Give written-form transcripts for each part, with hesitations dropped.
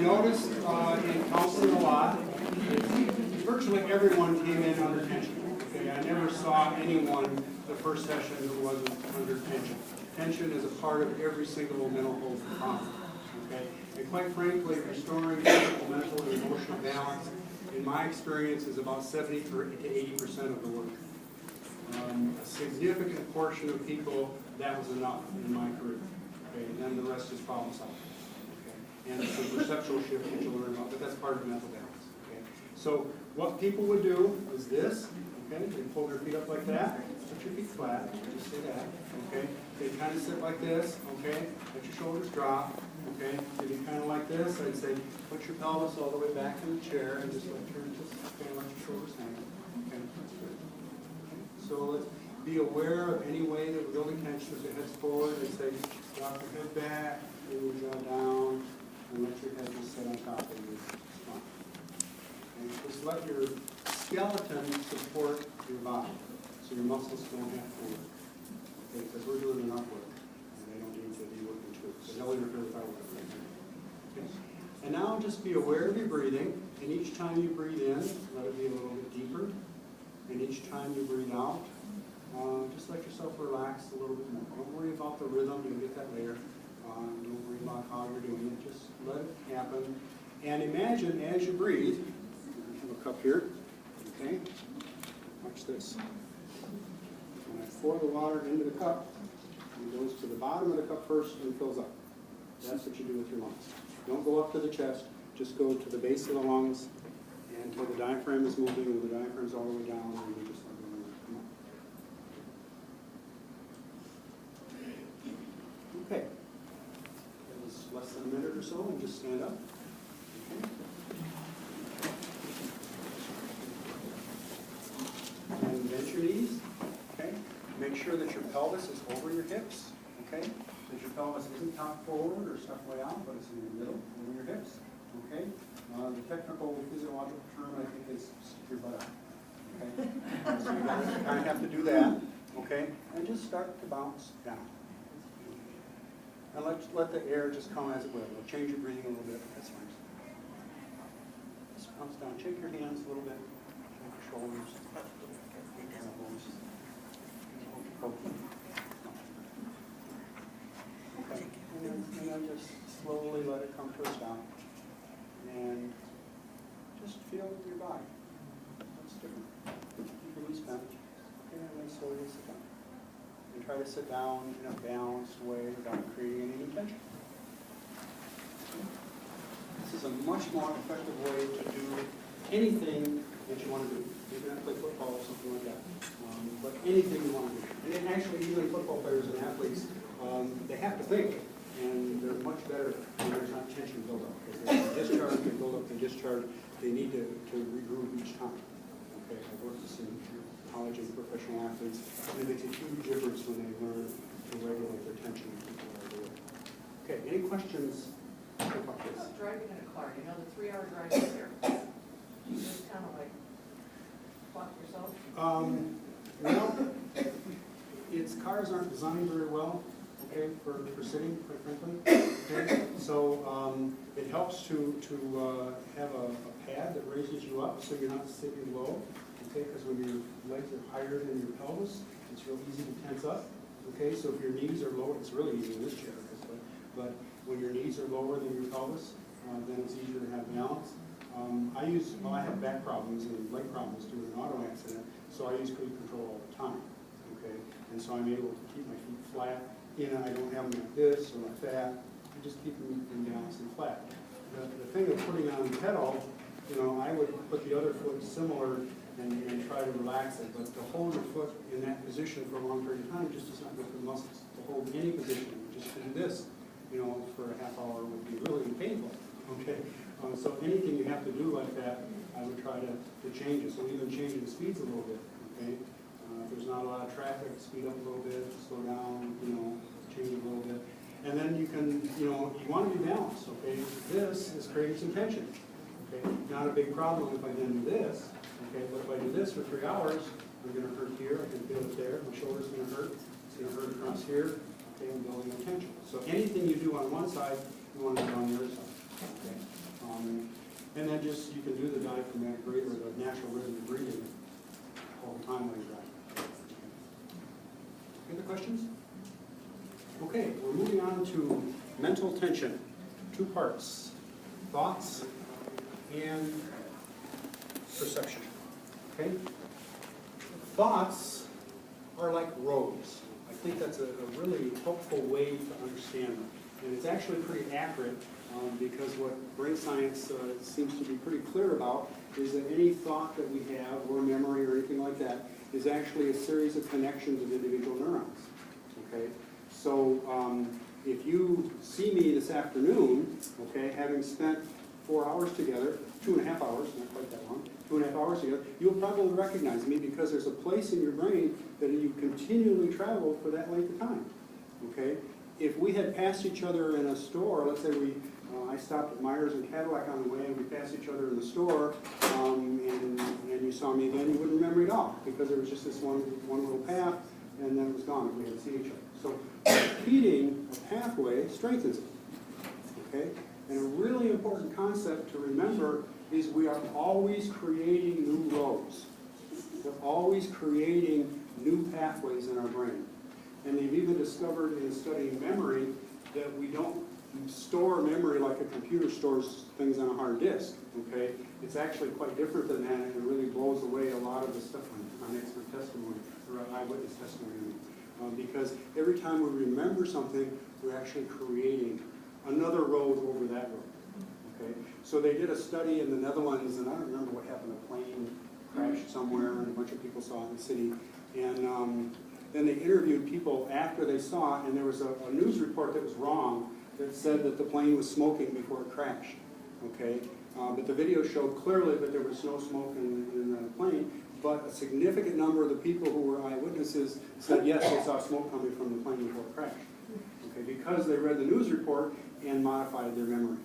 noticed in counseling a lot, virtually everyone came in under tension. Okay, I never saw anyone the first session who wasn't under tension. Tension is a part of every single mental health problem. Okay, and quite frankly, restoring physical, mental, and emotional balance, in my experience, is about 70 to 80% of the work. A significant portion of people, that was enough in my career. Okay, and then the rest is problem solving. Okay, and it's a perceptual shift that you'll learn about, but that's part of mental balance. Okay, so what people would do is this. Okay, they pull their feet up like that. Put your feet flat. Just say that. Okay, they kind of sit like this. Okay, let your shoulders drop. Okay, if you kind of like this, I'd say put your pelvis all the way back in the chair and just let your shoulders hang. Okay, that's good. So let's be aware of any way that we're building tension. As your head's forward, and say, drop your head back, bring your jaw down, and let your head just sit on top of your spine. And just let your skeleton support your body, so your muscles don't have to work. Okay, because we're doing enough work, and they don't need to be working too. So they'll interfere with our work right now. Okay? And now just be aware of your breathing, and each time you breathe in, let it be a little bit deeper. And each time you breathe out, just let yourself relax a little bit more. Don't worry about the rhythm, you'll get that later. Don't worry about how you're doing it, just let it happen. And imagine as you breathe, I have a cup here, okay? Watch this. When I pour the water into the cup, it goes to the bottom of the cup first and fills up. That's what you do with your lungs. Don't go up to the chest, just go to the base of the lungs until the diaphragm is moving, and the diaphragm's all the way down, and you just let it come up. Okay. That was less than a minute or so, and just stand up. Okay. And bend your knees. Okay. Make sure that your pelvis is over your hips. Okay. That your pelvis isn't top forward or stuck way out, but it's in the middle, over your hips. Okay. The technical physiological term, I think, is stick your butt out. Okay. So you kind of have to do that. Okay. And just start to bounce down. And let the air just come as it will. We'll change your breathing a little bit. That's fine. Just bounce down. Shake your hands a little bit. Shake your shoulders. Elbows. Okay. And then just slowly let it come to a stop. And just feel with your body. That's different. Keep your knees bent. Okay, and then slowly sit down. And try to sit down in a balanced way without creating any tension. This is a much more effective way to do anything that you want to do. You're going to play football or something like that. But anything you want to do. And actually, even football players and athletes, they have to think. And they're much better when there's not tension build up. Because they discharge, they build up, they discharge. They need to regroup each time. Okay, I've worked with some college and professional athletes, and it makes a huge difference when they learn to regulate their tension. Okay, any questions about this? About driving in a car, you know, the 3-hour drive there. You just kind of like block yourself? Well, cars aren't designed very well. Okay, for sitting, quite frankly. Okay, so it helps to have a pad that raises you up so you're not sitting low. Okay, because when your legs are higher than your pelvis, it's real easy to tense up. Okay, so if your knees are lower, it's really easy in this chair, but when your knees are lower than your pelvis, then it's easier to have balance. I have back problems and leg problems due to an auto accident, so I use cruise control all the time. Okay, and so I'm able to keep my feet flat. I don't have them like this or like that. I just keep them in balance and flat. The thing of putting on the pedal, I would put the other foot similar and try to relax it, but to hold your foot in that position for a long period of time just is not good for the muscles. To hold any position, just to do this, for a half hour would be really painful. Okay, so anything you have to do like that, I would try to change it. So even changing the speeds a little bit. Okay. If there's not a lot of traffic, speed up a little bit, slow down, change it a little bit. And then you can, you want to be balanced, okay? This is creating some tension, okay? Not a big problem if I then do this, okay? But if I do this for 3 hours, I'm going to hurt here, I can feel it there, my shoulder's going to hurt, it's going to hurt across here, okay? I'm building a tension. So anything you do on one side, you want to do on the other side, okay? And then just, you can do the diaphragmatic breathing or the natural rhythm of breathing all the time while you're driving. Any other questions? Okay, we're moving on to mental tension. 2 parts, thoughts and perception. Okay? Thoughts are like roads. I think that's a really helpful way to understand them. And it's actually pretty accurate because what brain science seems to be pretty clear about is that any thought that we have, or memory or anything like that, is actually a series of connections of individual neurons. Okay? So if you see me this afternoon, okay, having spent 4 hours together, 2.5 hours, not quite that long, 2.5 hours together, you'll probably recognize me because there's a place in your brain that you continually travel for that length of time. Okay? If we had passed each other in a store, let's say I stopped at Myers and Cadillac on the way, and we passed each other in the store, and you saw me again, you wouldn't remember me at all, because there was just this one little path, and then it was gone if we had seen each other. So repeating a pathway strengthens it. Okay? And a really important concept to remember is we are always creating new roads. We're always creating new pathways in our brain. And they've even discovered in studying memory that we don't store memory like a computer stores things on a hard disk. Okay? It's actually quite different than that, and it really blows away a lot of the stuff on expert testimony, or eyewitness testimony. Because every time we remember something, we're actually creating another road over that road. Okay? So they did a study in the Netherlands, and I don't remember what happened. A plane crashed somewhere, and a bunch of people saw it in the city. And then they interviewed people after they saw it, and there was a news report that was wrong that said that the plane was smoking before it crashed. Okay? But the video showed clearly that there was no smoke in the plane, but a significant number of the people who were eyewitnesses said yes, they saw smoke coming from the plane before it crashed. Okay? Because they read the news report and modified their memory.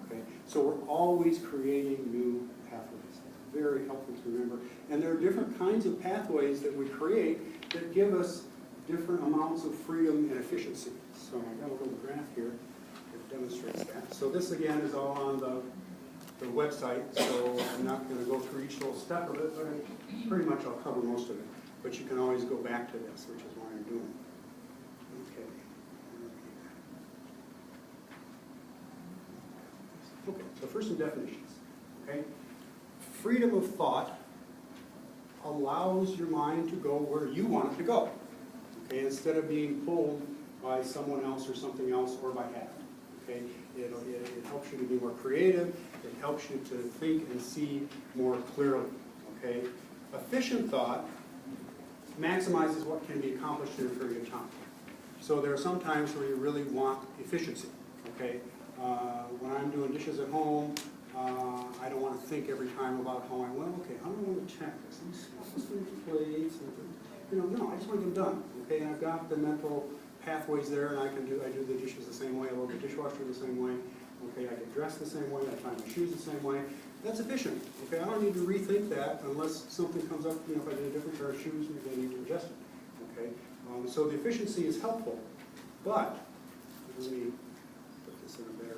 Okay? So we're always creating new pathways. Very helpful to remember. And there are different kinds of pathways that we create that give us different amounts of freedom and efficiency. So I've got a little graph here that demonstrates that. So this again is all on the website, so I'm not going to go through each little step of it, but pretty much I'll cover most of it. But you can always go back to this, which is why I'm doing it. Okay, so first some definitions. Okay? Freedom of thought allows your mind to go where you want it to go. Okay, instead of being pulled by someone else or something else or by habit. Okay, it helps you to be more creative. It helps you to think and see more clearly. Okay, efficient thought maximizes what can be accomplished in a period of time. So there are some times where you really want efficiency. Okay, when I'm doing dishes at home, I don't want to think every time about how okay, how do I want to check this? I'm supposed to the plates, no, I just want to get them done. Okay, and I've got the mental pathways there, and I do the dishes the same way, I load the dishwasher the same way. Okay, I get dressed the same way, I tie my shoes the same way. That's efficient. Okay, I don't need to rethink that unless something comes up. If I get a different pair of shoes, maybe I need to adjust it. Okay, so the efficiency is helpful, but let me put this in a better.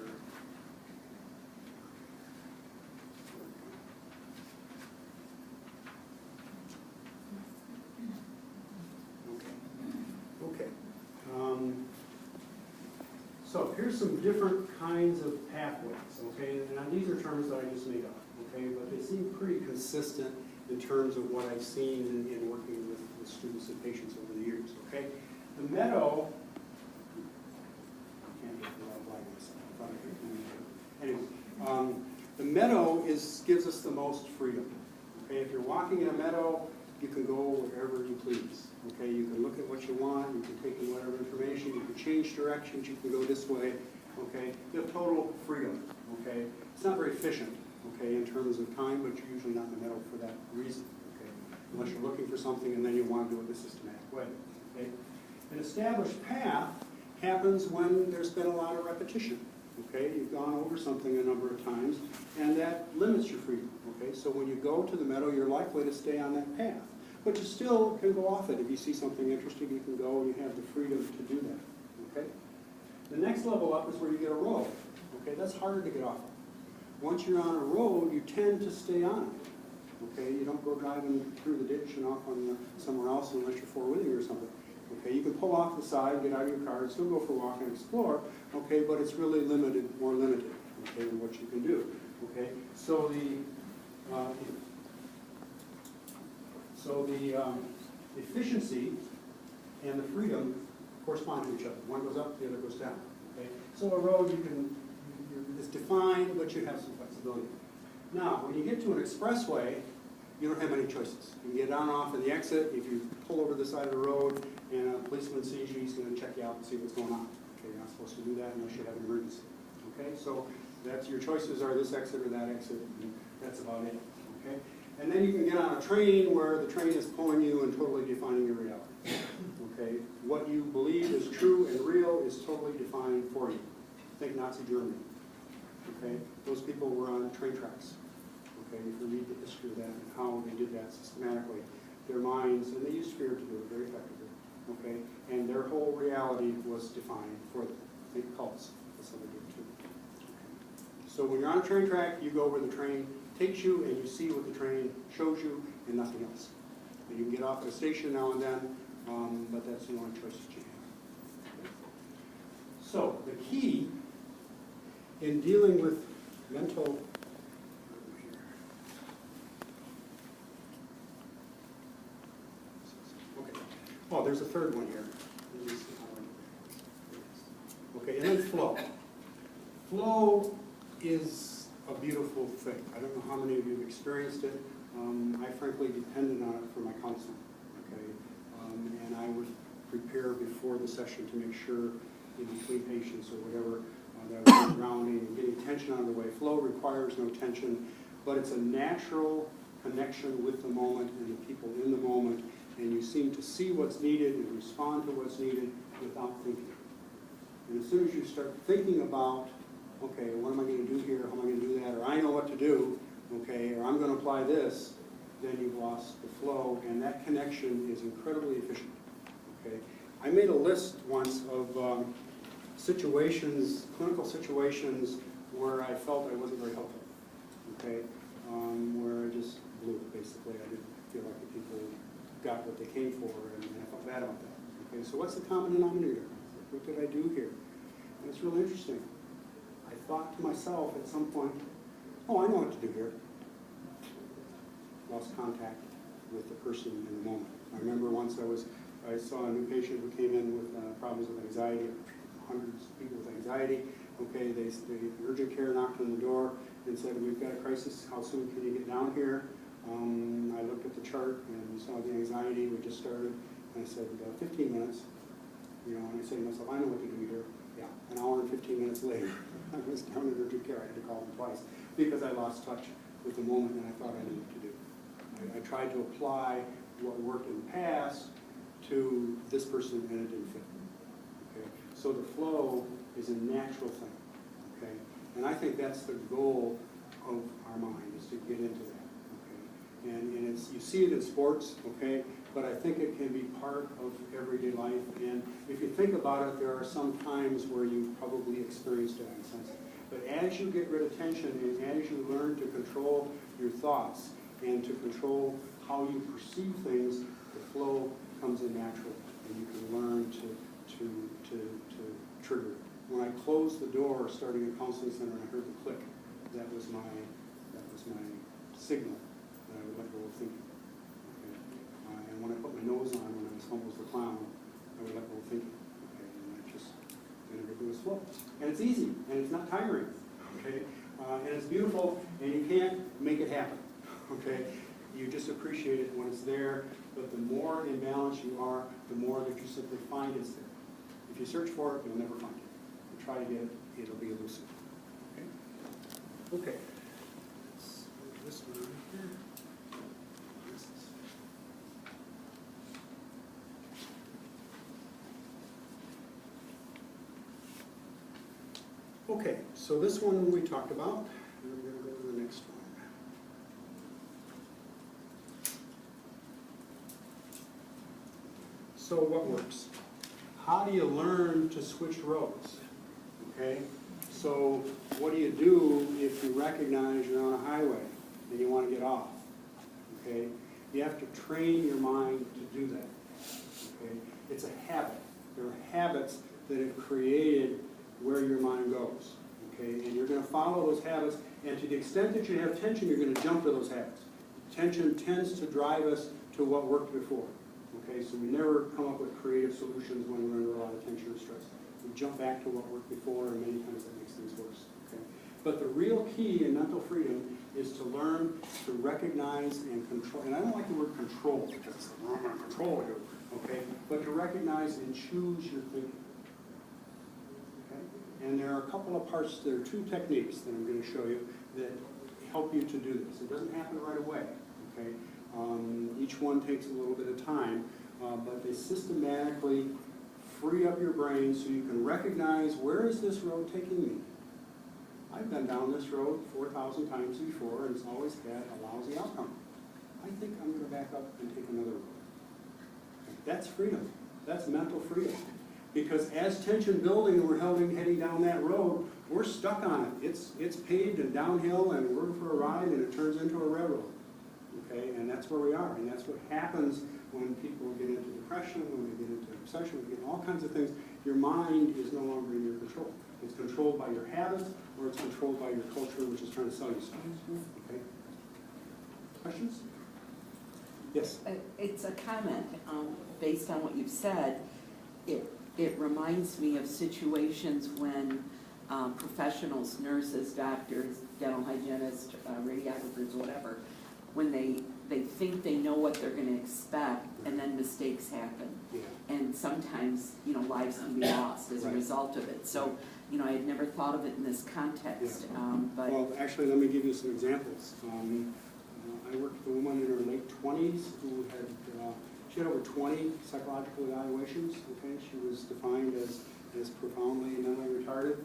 So here's some different kinds of pathways, okay? And these are terms that I just made up, okay? But they seem pretty consistent in terms of what I've seen in working with students and patients over the years, okay? The meadow, I can't get the right light myself. Anyway, the meadow gives us the most freedom, okay? If you're walking in a meadow, you can go wherever you please. Okay, you can look at what you want, you can take in whatever information, you can change directions, you can go this way. Okay, you have total freedom. Okay, it's not very efficient. Okay, in terms of time, but you're usually not in the middle for that reason. Okay, unless you're looking for something and then you want to do it in a systematic way. Okay, an established path happens when there's been a lot of repetition. Okay, you've gone over something a number of times, and that limits your freedom. Okay, so when you go to the meadow, you're likely to stay on that path. But you still can go off it. If you see something interesting, you can go and you have the freedom to do that. Okay? The next level up is where you get a road. Okay, that's harder to get off of. once you're on a road, you tend to stay on it. Okay, you don't go driving through the ditch and off on somewhere else unless you're four-wheeling or something. Okay, you can pull off the side, get out of your car, and still go for a walk and explore. Okay, but it's really limited, more limited. Okay, in what you can do. Okay, so the efficiency and the freedom correspond to each other. One goes up, the other goes down. Okay, so a road is defined, but you have some flexibility. Now, when you get to an expressway, you don't have any choices. You can get on and off at the exit. If you pull over the side of the road and a policeman sees you, he's going to check you out and see what's going on. Okay, you're not supposed to do that unless you have an emergency. Okay, so that's your choices are this exit or that exit, and that's about it. Okay, and then you can get on a train where the train is pulling you and totally defining your reality. Okay, what you believe is true and real is totally defined for you. Think Nazi Germany. Okay, those people were on train tracks. Okay, if you read the history of that and how they did that systematically, their minds, and they used fear to do it very effectively. Okay, and their whole reality was defined for them. Think cults. That's how they did it too. Okay. So when you're on a train track, you go where the train takes you and you see what the train shows you and nothing else. And you can get off at a station now and then, but that's the only choice that you have. Okay. So the key in dealing with mental oh, there's a third one here. Okay, and then flow. Flow is a beautiful thing. I don't know how many of you have experienced it. I frankly depended on it for my counseling. Okay, and I would prepare before the session to make sure, between patients or whatever, that I was grounding and getting tension out of the way. Flow requires no tension, but it's a natural connection with the moment and the people in the moment. And you seem to see what's needed and respond to what's needed without thinking. And as soon as you start thinking about, okay, what am I going to do here, how am I going to do that, or I know what to do, okay, or I'm going to apply this, then you've lost the flow, and that connection is incredibly efficient. Okay, I made a list once of situations, clinical situations, where I felt I wasn't very helpful. Okay, where I just blew it, basically. I didn't feel like the people got what they came for, and I felt bad about that. Okay, so what's the common denominator? What did I do here? And it's really interesting. I thought to myself at some point, oh, I know what to do here. Lost contact with the person in the moment. I remember once I saw a new patient who came in with problems with anxiety, hundreds of people with anxiety. Okay, the urgent care knocked on the door and said, we've got a crisis, how soon can you get down here? I looked at the chart and saw the anxiety, we just started, and I said, 15 minutes. And I said to myself, I know what to do here. Yeah, an hour and 15 minutes later, I was down in urgent care. I had to call them twice because I lost touch with the moment and I thought I knew what to do. I tried to apply what worked in the past to this person and it didn't fit. Okay, so the flow is a natural thing. Okay, and I think that's the goal of our mind, is to get into that. And it's, you see it in sports, okay, but I think it can be part of everyday life. And if you think about it, there are some times where you probably experienced it in a sense. But as you get rid of tension and as you learn to control your thoughts and to control how you perceive things, the flow comes in natural, and you can learn to trigger it. When I closed the door starting a counseling center and I heard the click, that was my signal that I would let go of thinking. Okay. And when I put my nose on, when I was humble as the clown, I would let go of thinking. Okay. And everything was flow. And it's easy, and it's not tiring. Okay. And it's beautiful, and you can't make it happen. Okay. You just appreciate it when it's there, but the more in balance you are, the more that you simply find it's there. If you search for it, you'll never find it. If you try to get it, it'll be elusive. Okay. Okay. Let's move this one right here. Okay, so this one we talked about, and we're going to go to the next one. So what works? How do you learn to switch roads? Okay, So what do you do if you recognize you're on a highway and you want to get off? Okay? You have to train your mind to do that. Okay? It's a habit. There are habits that have created where your mind goes. Okay? And you're going to follow those habits, and to the extent that you have tension, you're going to jump to those habits. Tension tends to drive us to what worked before. Okay? So we never come up with creative solutions when we're under a lot of tension or stress. We jump back to what worked before, and many times that makes things worse. Okay? But the real key in mental freedom is to learn to recognize and control, and I don't like the word control, because it's like, I'm going to control you, okay? But to recognize and choose your thinking. Okay? And there are a couple of parts, there are two techniques that I'm going to show you that help you to do this. It doesn't happen right away, okay? Each one takes a little bit of time, but they systematically free up your brain so you can recognize, where is this road taking me? I've been down this road 4,000 times before, and it's always had a lousy outcome. I think I'm going to back up and take another road. That's freedom. That's mental freedom. Because as tension building and we're heading down that road, we're stuck on it. It's paved and downhill, and we're for a ride, and it turns into a railroad. Okay, and that's where we are, and that's what happens when people get into depression, when they get into obsession, when they get all kinds of things. Your mind is no longer in your control. It's controlled by your habits, or it's controlled by your culture, which is trying to sell you stuff. Okay? Questions? Yes? It's a comment. Based on what you've said, it reminds me of situations when professionals, nurses, doctors, dental hygienists, radiographers, whatever, when they think they know what they're going to expect, and then mistakes happen. Yeah. And sometimes, lives can be lost as a result of it. So, I had never thought of it in this context. Yeah. But well, actually, let me give you some examples. I worked with a woman in her late 20s who she had over 20 psychological evaluations. Okay, she was defined as profoundly mentally retarded.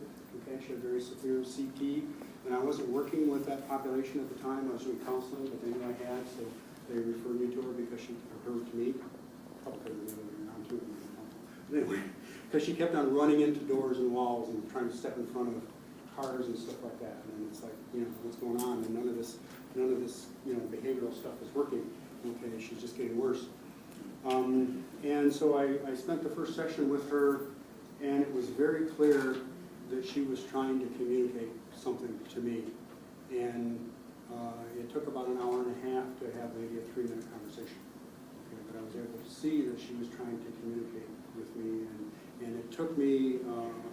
Okay, she had very severe CP, and I wasn't working with that population at the time. I was doing counseling, but they knew I had, so they referred me to her because her to me. Probably could have been the other way around too. But anyway, because she kept on running into doors and walls and trying to step in front of cars and stuff like that. And it's like, what's going on? And none of this, behavioral stuff is working. Okay, she's just getting worse. And so I spent the first session with her, and it was very clear that she was trying to communicate something to me. And it took about an hour and a half to have maybe a 3-minute conversation. Okay, but I was able to see that she was trying to communicate with me, and it took me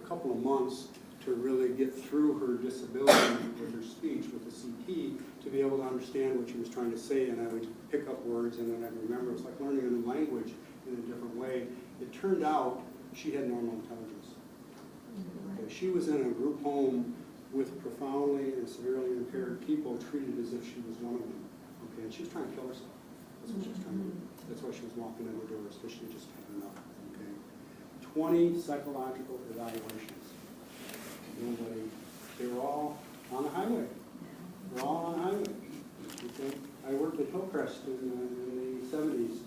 a couple of months to really get through her disability with her speech, with the CP, to be able to understand what she was trying to say, and I would pick up words, and then I'd remember. It's like learning a new language in a different way. It turned out she had normal intelligence. Okay, she was in a group home with profoundly and severely impaired people, treated as if she was one of them. Okay, and she was trying to kill herself. That's what she was trying to do. That's why she was walking in the doors, because she just had enough. Okay, 20 psychological evaluations. Nobody. They were all on the highway. They're all on the highway. Okay? I worked at Hillcrest in the 70s,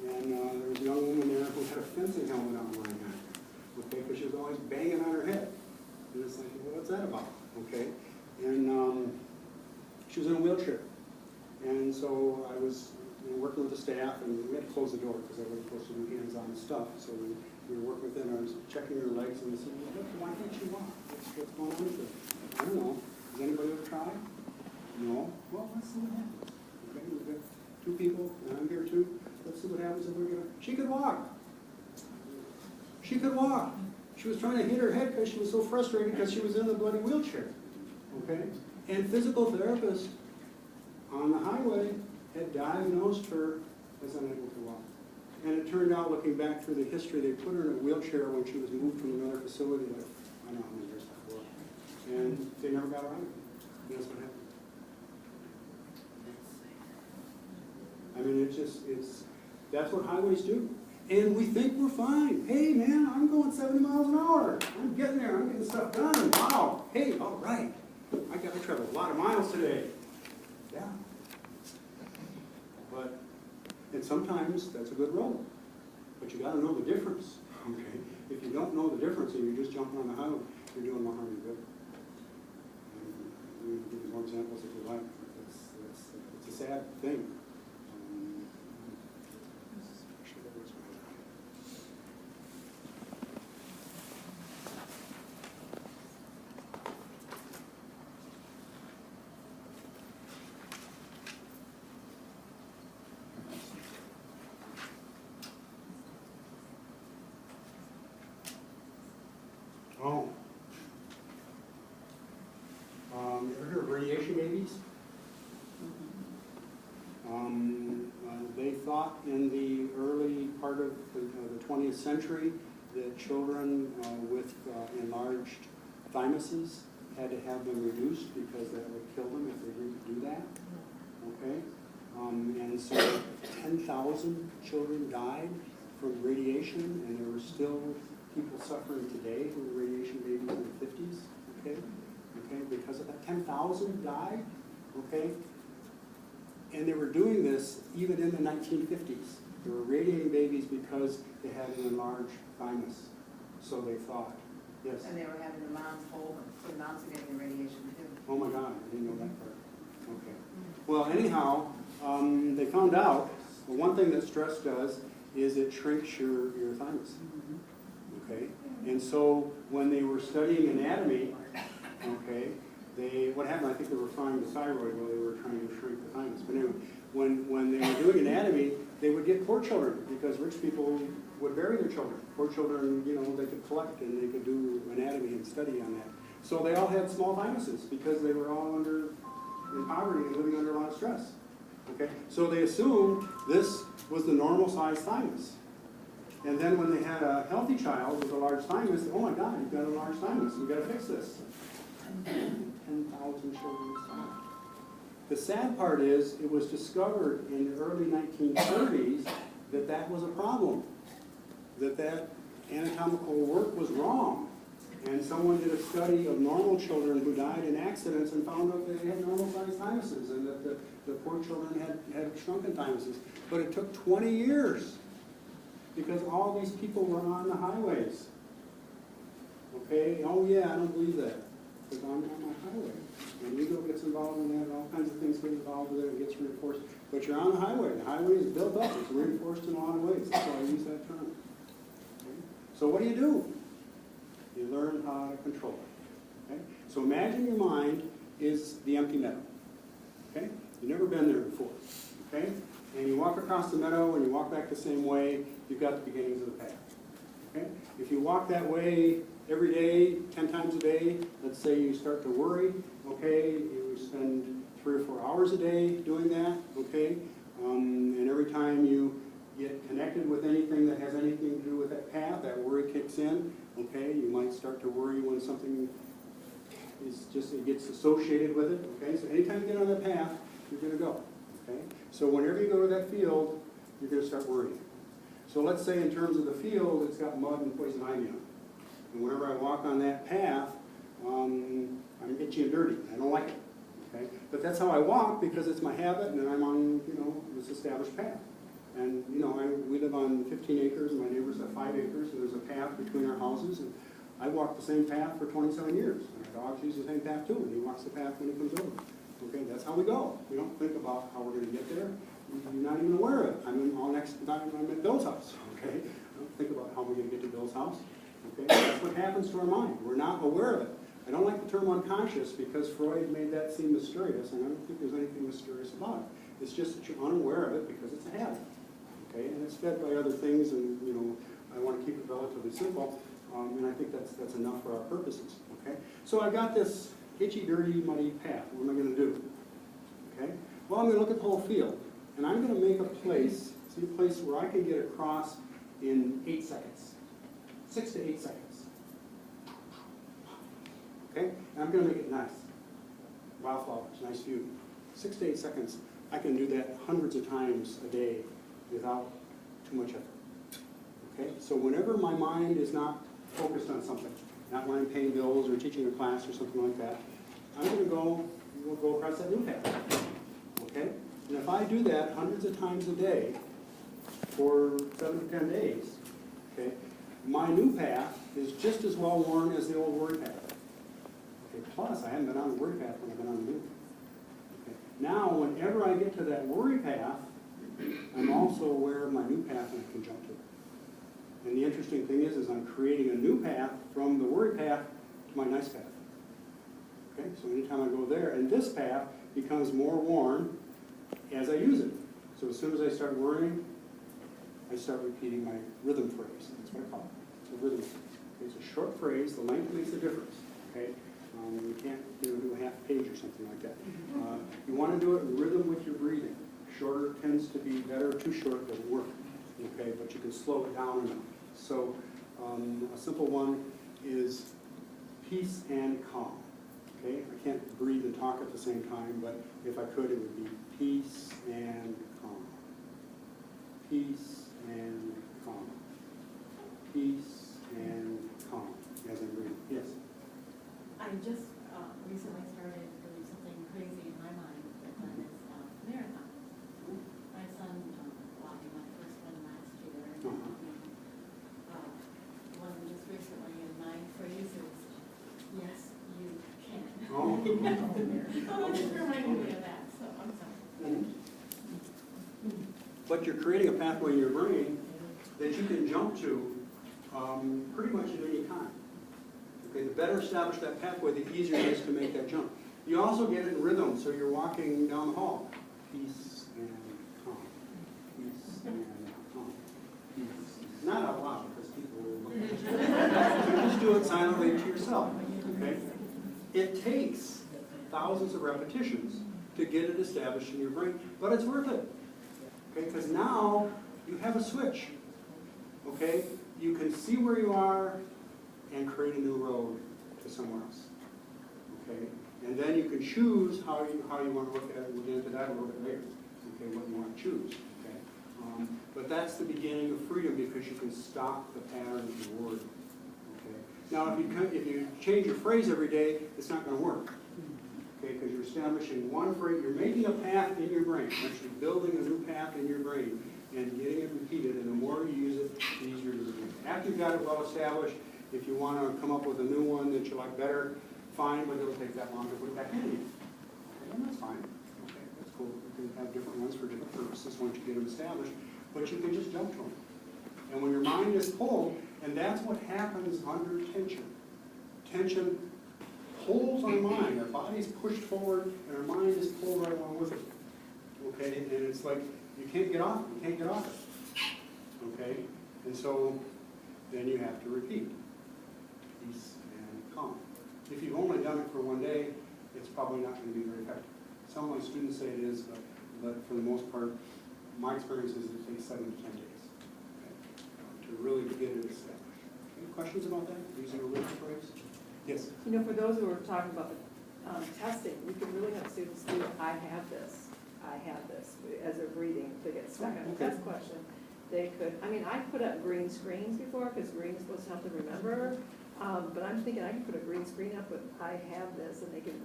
and there was a young woman there who had a fencing helmet on lying on her. Okay, because she was always banging on her head. And it's like, well, what's that about? Okay, and she was in a wheelchair, and so I was working with the staff, and we had to close the door because I wasn't supposed to do hands-on stuff. So we were working with her, and I was checking her legs, and I said, well, why can't she walk? What's going on with her? I don't know. Has anybody ever tried? No? Well, let's see what happens. Okay, we've got 2 people, and I'm here too. Let's see what happens if we're going to... She could walk. She could walk. She was trying to hit her head because she was so frustrated because she was in the bloody wheelchair. Okay? And physical therapists on the highway had diagnosed her as unable to walk. And it turned out, looking back through the history, they put her in a wheelchair when she was moved from another facility, like, I don't know how many years before. And they never got her out of it. And that's what happened. I mean, that's what highways do. And we think we're fine. Hey, man, I'm going 70 miles an hour. I'm getting there. I'm getting stuff done. Wow. Hey, all right. I got to travel a lot of miles today. Yeah. And sometimes that's a good road. But you got to know the difference. Okay. If you don't know the difference and you're just jumping on the highway, you're doing more harm than good. more examples if you like. It's a sad thing. Actually, that was Oh. Ever heard of radiation babies? They thought in the early part of the 20th century that children with enlarged thymuses had to have them reduced because that would kill them if they didn't do that. Okay? And so 10,000 children died from radiation, and there were still people suffering today who were radiation babies in the 50s. Okay? Okay? Because of that, 10,000 died. Okay? And they were doing this even in the 1950s. They were radiating babies because they had an enlarged thymus. So they thought. Yes? And they were having the moms hold them, so the moms were getting the radiation too. Oh my God, I didn't know that part. Okay. Well, anyhow, they found out, well, one thing that stress does is it shrinks your thymus. Okay? And so when they were studying anatomy, okay, what happened, I think they were frying the thyroid while they were trying to shrink the thymus. But anyway, when they were doing anatomy, they would get poor children because rich people would bury their children. Poor children, you know, they could collect and they could do anatomy and study on that. So they all had small thymuses because they were all in poverty and living under a lot of stress. Okay? So they assumed this was the normal size thymus. And then when they had a healthy child with a large thymus, oh my God, you've got a large thymus, we've got to fix this. 10,000 children died. The sad part is it was discovered in the early 1930s that that was a problem, that anatomical work was wrong. And someone did a study of normal children who died in accidents and found out that they had normal-sized thymuses and that the poor children had shrunken thymuses. But it took 20 years because all these people were on the highways. Okay? Oh yeah, I don't believe that. Because I'm on my highway. And ego gets involved in that, and all kinds of things get involved with it, and gets reinforced. But you're on the highway. The highway is built up. It's reinforced in a lot of ways. That's why I use that term. Okay? So what do? You learn how to control it. Okay? So imagine your mind is the empty meadow. Okay? You've never been there before. Okay? And you walk across the meadow and you walk back the same way, you've got the beginnings of the path. Okay? If you walk that way every day, 10 times a day, let's say you start to worry, okay, you spend 3 or 4 hours a day doing that, okay, and every time you get connected with anything that has anything to do with that path, that worry kicks in, okay, you might start to worry when something it gets associated with it, okay, so anytime you get on that path, you're going to go, okay, so whenever you go to that field, you're going to start worrying. So let's say in terms of the field, it's got mud and poison ivy on it. And whenever I walk on that path, I'm itchy and dirty. I don't like it. Okay? But that's how I walk because it's my habit and I'm on, this established path. And, we live on 15 acres and my neighbors have 5 acres and there's a path between our houses. And I walk the same path for 27 years. And our dogs use the same path too, and he walks the path when he comes over. Okay, that's how we go. We don't think about how we're going to get there. You're not even aware of it. I'm at Bill's house. Okay, I don't think about how we're going to get to Bill's house. Okay, that's what happens to our mind. We're not aware of it. I don't like the term unconscious because Freud made that seem mysterious, and I don't think there's anything mysterious about it. It's just that you're unaware of it because it's a habit. Okay, and it's fed by other things, and I want to keep it relatively simple, and I think that's enough for our purposes. Okay, so I've got this itchy, dirty, muddy path. What am I going to do? Okay, well, I'm going to look at the whole field, and I'm going to make a place where I can get across in 8 seconds. 6 to 8 seconds. Okay? And I'm going to make it nice. Wildflowers, nice view. 6 to 8 seconds. I can do that hundreds of times a day without too much effort. Okay? So whenever my mind is not focused on something, not when I'm paying bills or teaching a class or something like that, I'm going to go across that new path. Okay? And if I do that hundreds of times a day for 7 to 10 days, okay, my new path is just as well worn as the old worry path. Okay, plus, I haven't been on the worry path when I've been on the new. I get to that worry path, I'm also aware of my new path and I can jump to it. And the interesting thing is I'm creating a new path from the worry path to my nice path. Okay, so anytime I go there, and this path becomes more worn as I use it. So as soon as I start worrying, I start repeating my rhythm phrase. That's what I call it. It's a rhythm phrase. It's a short phrase. The length makes a difference. Okay, you can't do a half page or something like that. You want to do it in rhythm with your breathing. Shorter tends to be better. Too short doesn't work. Okay, but you can slow it down enough. So a simple one is peace and calm. Okay, I can't breathe and talk at the same time, but if I could, it would be peace and calm. Peace and calm. Peace and calm as I'm breathing. Yes? I just recently started doing something crazy in my mind, and that is marathon. My son walked my first one last year, and one just recently, and my phrase is, yes, you can. Oh. Oh, it just reminded me of that, so I'm sorry. But you're creating a pathway in your brain that you can jump to pretty much at any time. Okay, the better established that pathway, the easier it is to make that jump. You also get it in rhythm, so you're walking down the hall. Peace and calm. Peace and calm. Peace. Not out loud, because people will look at you. Just do it silently to yourself. Okay? It takes thousands of repetitions to get it established in your brain, but it's worth it. Okay, because now you have a switch. Okay, you can see where you are and create a new road to somewhere else. Okay, and then you can choose how you want to look at it. We'll get into that a little bit later. Okay, what you want to choose. Okay, but that's the beginning of freedom because you can stop the pattern of the word. Okay, now if you change your phrase every day, it's not going to work. Okay, because you're establishing one phrase, you're making a path in your brain, actually building a new path in your brain and getting it repeated, and the more you use it, the easier it is. After you've got it well established, if you want to come up with a new one that you like better, fine, but it'll take that long to put back in you. Okay, and that's fine. Okay, that's cool. You can have different ones for different purposes once you get them established, but you can just jump to them. And when your mind is pulled, and that's what happens under tension. Tension pulls our mind, our body's pushed forward, and our mind is pulled right along with it. Okay, and it's like, you can't get off it. Okay, and so then you have to repeat. Peace and calm. If you've only done it for one day, it's probably not going to be very effective. Some of my students say it is, but for the most part, my experience is it takes 7 to 10 days to really get it established. Any questions about that? Using a rhythm phrase? Yes? You know, for those who are talking about the testing, we can really have students do, I have this, as they're breathing, if they get stuck on a test question. They could, I mean, I put up green screens before, because green is supposed to help them remember, but I'm thinking I can put a green screen up with, I have this, and they can,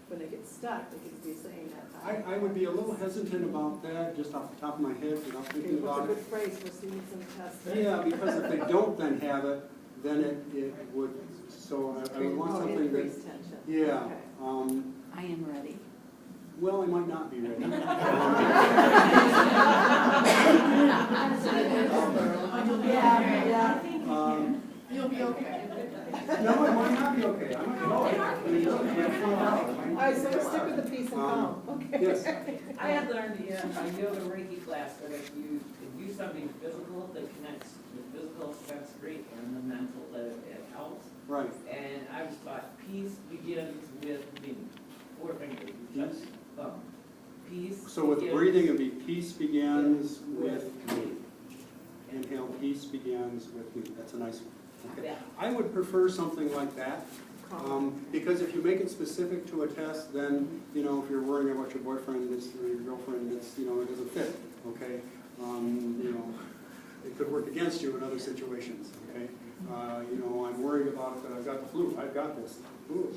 when they get stuck, they can be saying that. I would be a little hesitant about that, just off the top of my head, without thinking What's a about good it. phrase for students in the test? Yeah, because if they don't then have it, then it would, so I would want something that, Increased tension. yeah. Okay. I am ready. Well, I might not be ready. You'll be okay. No, it might not be okay. I might be okay. All right, so we'll stick with the peace and calm, okay? Yes. I had learned in a yoga Reiki class that if you can do something physical that connects the physical sensory and the mental, that it helps. Right. And I was taught peace begins with me. 4 fingers. Yes. Peace. So with begins breathing, it'd be peace begins with me. Inhale, peace begins with me. That's a nice one. Okay. Yeah. I would prefer something like that. Because if you make it specific to a test, then, you know, if you're worrying about your boyfriend or your girlfriend, you know, it doesn't fit, okay? You know, it could work against you in other situations, okay? You know, I'm worried about that I've got the flu. I've got this. Ooh.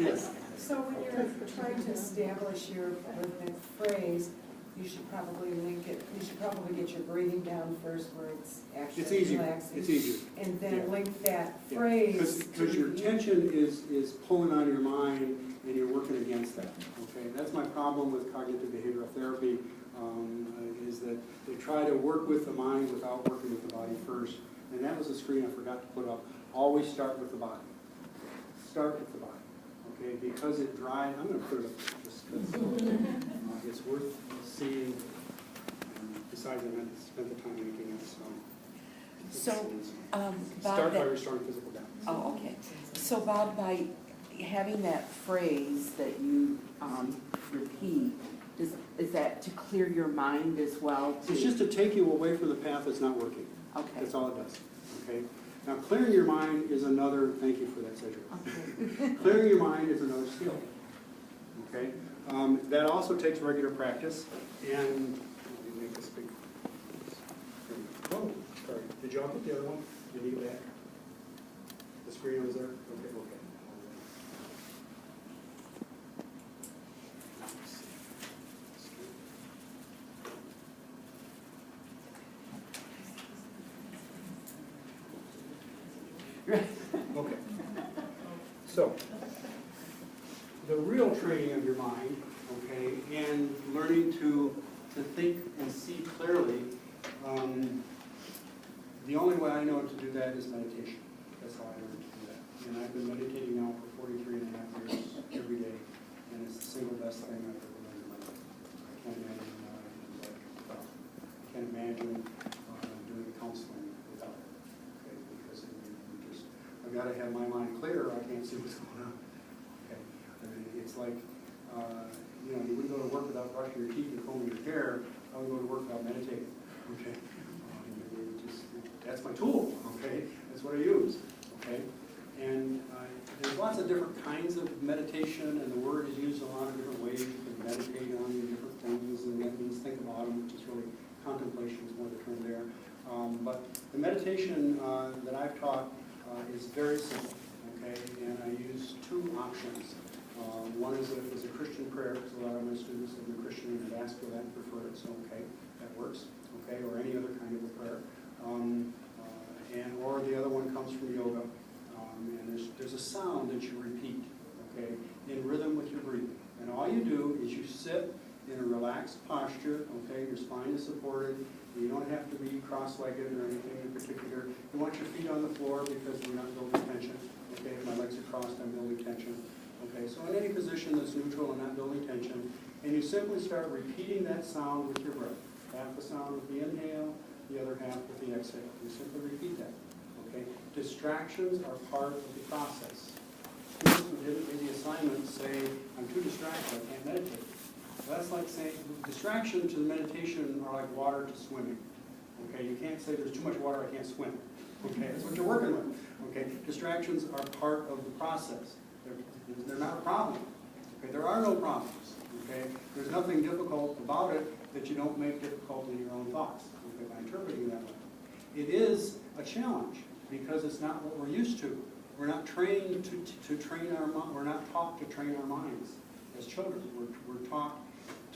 Yes. So when you're trying to establish your rhythmic phrase, you should probably link it, you should probably get your breathing down first where it's It's actually easier. relaxing. It's easier. And then Yeah. link that Yeah. phrase. Because your tension is pulling on your mind and you're working against that, okay? That's my problem. problem with cognitive behavioral therapy is that they try to work with the mind without working with the body first. And that was a screen I forgot to put up. Always start with the body. Start with the body, okay? Because it dries, I'm going to put it up just because it's worth seeing. Besides, I had to spend the time making it, so. So, Bob, Start by restoring physical balance. oh, okay. So Bob, by having that phrase that you repeat, is that to clear your mind as well? It's just to take you away from the path that's not working. Okay. That's all it does, okay? Now, clearing your mind is another, thank you for that, Cedric. Okay. Clearing your mind is another skill, okay? That also takes regular practice, and let me make this big. Oh, sorry, did you all get the other one? Did you get that? The screen was there? Okay, okay. Okay. So, the real training of your mind, okay, and learning to think and see clearly, the only way I know to do that is meditation. That's how I learned to do that. And I've been meditating now for 43 and a half years every day, and it's the single best thing I've ever learned in my life. I can't imagine doing counseling without it, okay, because I've got to have my mind clear, or I can't see what's going on. Okay, I mean, it's like, you know, you wouldn't go to work without brushing your teeth and combing your hair. I would go to work without meditating. Okay, that's my tool. Okay, that's what I use. Okay, and there's lots of different kinds of meditation, and the word is used in a lot of different ways. You can meditate on different things, and that means think about them, which is really contemplation is more the term there. But the meditation that I've taught is very simple, okay? And I use two options. One is that if it's a Christian prayer, because a lot of my students have been Christian and have asked for that and prefer it, so okay, that works, okay? Or any other kind of a prayer. Or the other one comes from yoga, and there's a sound that you repeat, okay, in rhythm with your breathing. And all you do is you sit in a relaxed posture, okay, your spine is supported, you don't have to be cross-legged or anything in particular. You want your feet on the floor because you're not building tension, okay, if my legs are crossed, I'm building tension, okay. So in any position that's neutral and not building tension, and you simply start repeating that sound with your breath. Half the sound with the inhale, the other half with the exhale. You simply repeat that, okay. Distractions are part of the process. Students who didn't do the assignment say, I'm too distracted, I can't meditate. Well, that's like saying, distraction to the meditation are like water to swimming. Okay, you can't say there's too much water, I can't swim. Okay, that's what you're working with. Okay, distractions are part of the process. They're not a problem. Okay, there are no problems. Okay, there's nothing difficult about it that you don't make difficult in your own thoughts. Okay, by interpreting it that way. It is a challenge because it's not what we're used to. We're not trained to train our mind. We're not taught to train our minds as children. We're taught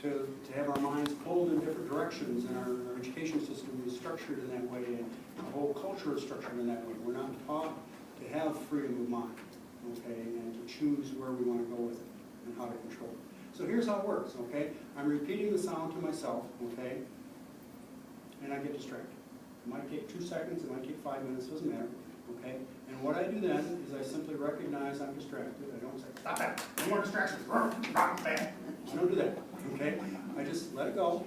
to have our minds pulled in different directions, and our education system is structured in that way, and our whole culture is structured in that way. We're not taught to have freedom of mind, okay, and to choose where we want to go with it and how to control it. So here's how it works, okay? I'm repeating the sound to myself, okay, and I get distracted. It might take 2 seconds, it might take 5 minutes, doesn't matter, okay? And what I do then is I simply recognize I'm distracted. I don't say, stop that, no more distractions, I don't do that, okay? I just let it go.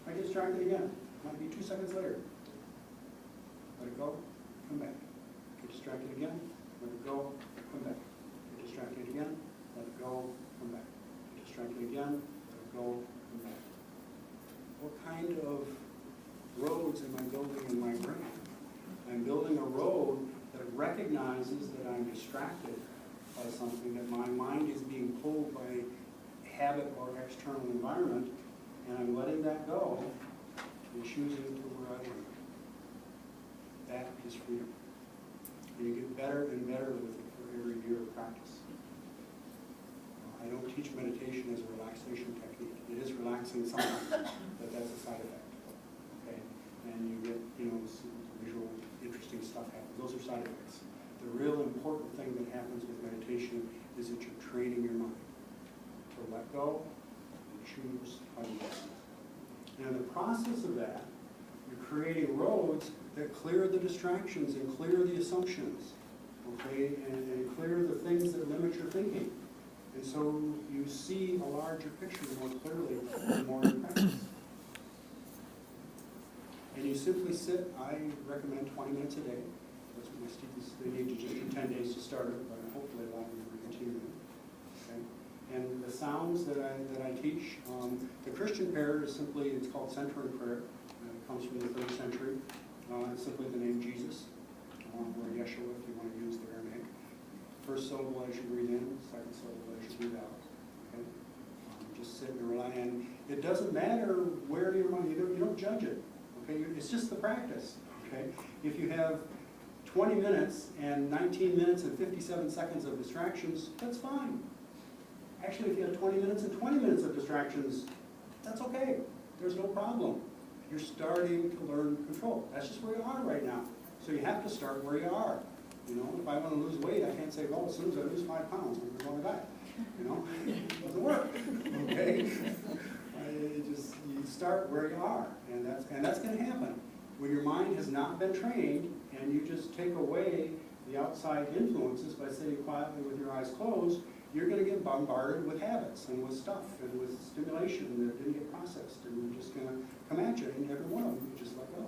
I get distracted again. It might be 2 seconds later. Let it go, come back. Get distracted again, let it go, come back. Get distracted again, let it go, come back. Get distracted again, let it go, come back. What kind of roads am I building in my brain? I'm building a road that recognizes that I'm distracted by something, that my mind is being pulled by habit or external environment, and I'm letting that go and choosing to where I want. That is freedom. And you get better and better with it for every year of practice. I don't teach meditation as a relaxation technique. It is relaxing sometimes, but that's a side effect. Okay? And you get, some visual, interesting stuff happens. Those are side effects. The real important thing that happens with meditation is that you're training your mind. to let go and choose how to listen. And in the process of that, you're creating roads that clear the distractions and clear the assumptions, okay, and clear the things that limit your thinking. And so you see a larger picture more clearly the more you practice. And you simply sit, I recommend 20 minutes a day. That's what my students, they need to just do 10 days to start it, but hopefully allow them to continue. Okay? And the sounds that I teach, the Christian prayer is simply, it's called centering prayer. It comes from the 3rd century. It's simply the name Jesus, or Yeshua if you want to use the Aramaic. First syllable as you breathe in, second syllable as you breathe out. Okay? Just sit and rely. And it doesn't matter where your mind, you don't judge it. Okay? It's just the practice. Okay? If you have 20 minutes and 19 minutes and 57 seconds of distractions, that's fine. Actually, if you have 20 minutes and 20 minutes of distractions, that's okay. There's no problem. You're starting to learn control. That's just where you are right now. So you have to start where you are. You know, if I want to lose weight, I can't say, well, as soon as I lose 5 pounds, I'm going to die. You know, it doesn't work. Okay? You start where you are, and that's going to happen. When your mind has not been trained, and you just take away the outside influences by sitting quietly with your eyes closed, you're going to get bombarded with habits and with stuff and with stimulation that didn't get processed, and they're just going to come at you, and every one of them you just let go.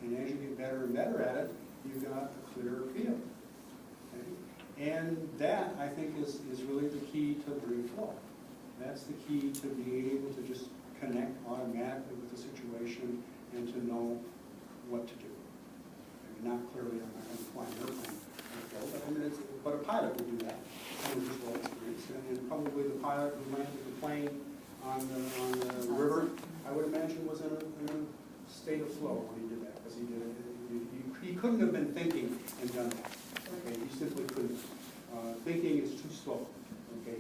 And as you get better and better at it, you've got a clearer field. Okay? And that, I think, is really the key to free flow. That's the key to being able to just connect automatically with the situation and to know what to do. I mean, not clearly, I'm not going to fly an airplane, but a pilot would do that. And probably the pilot who landed the plane on the river, I would imagine, was in a state of flow when he did that, because he couldn't have been thinking and done that. Okay, he simply couldn't. Thinking is too slow. Okay,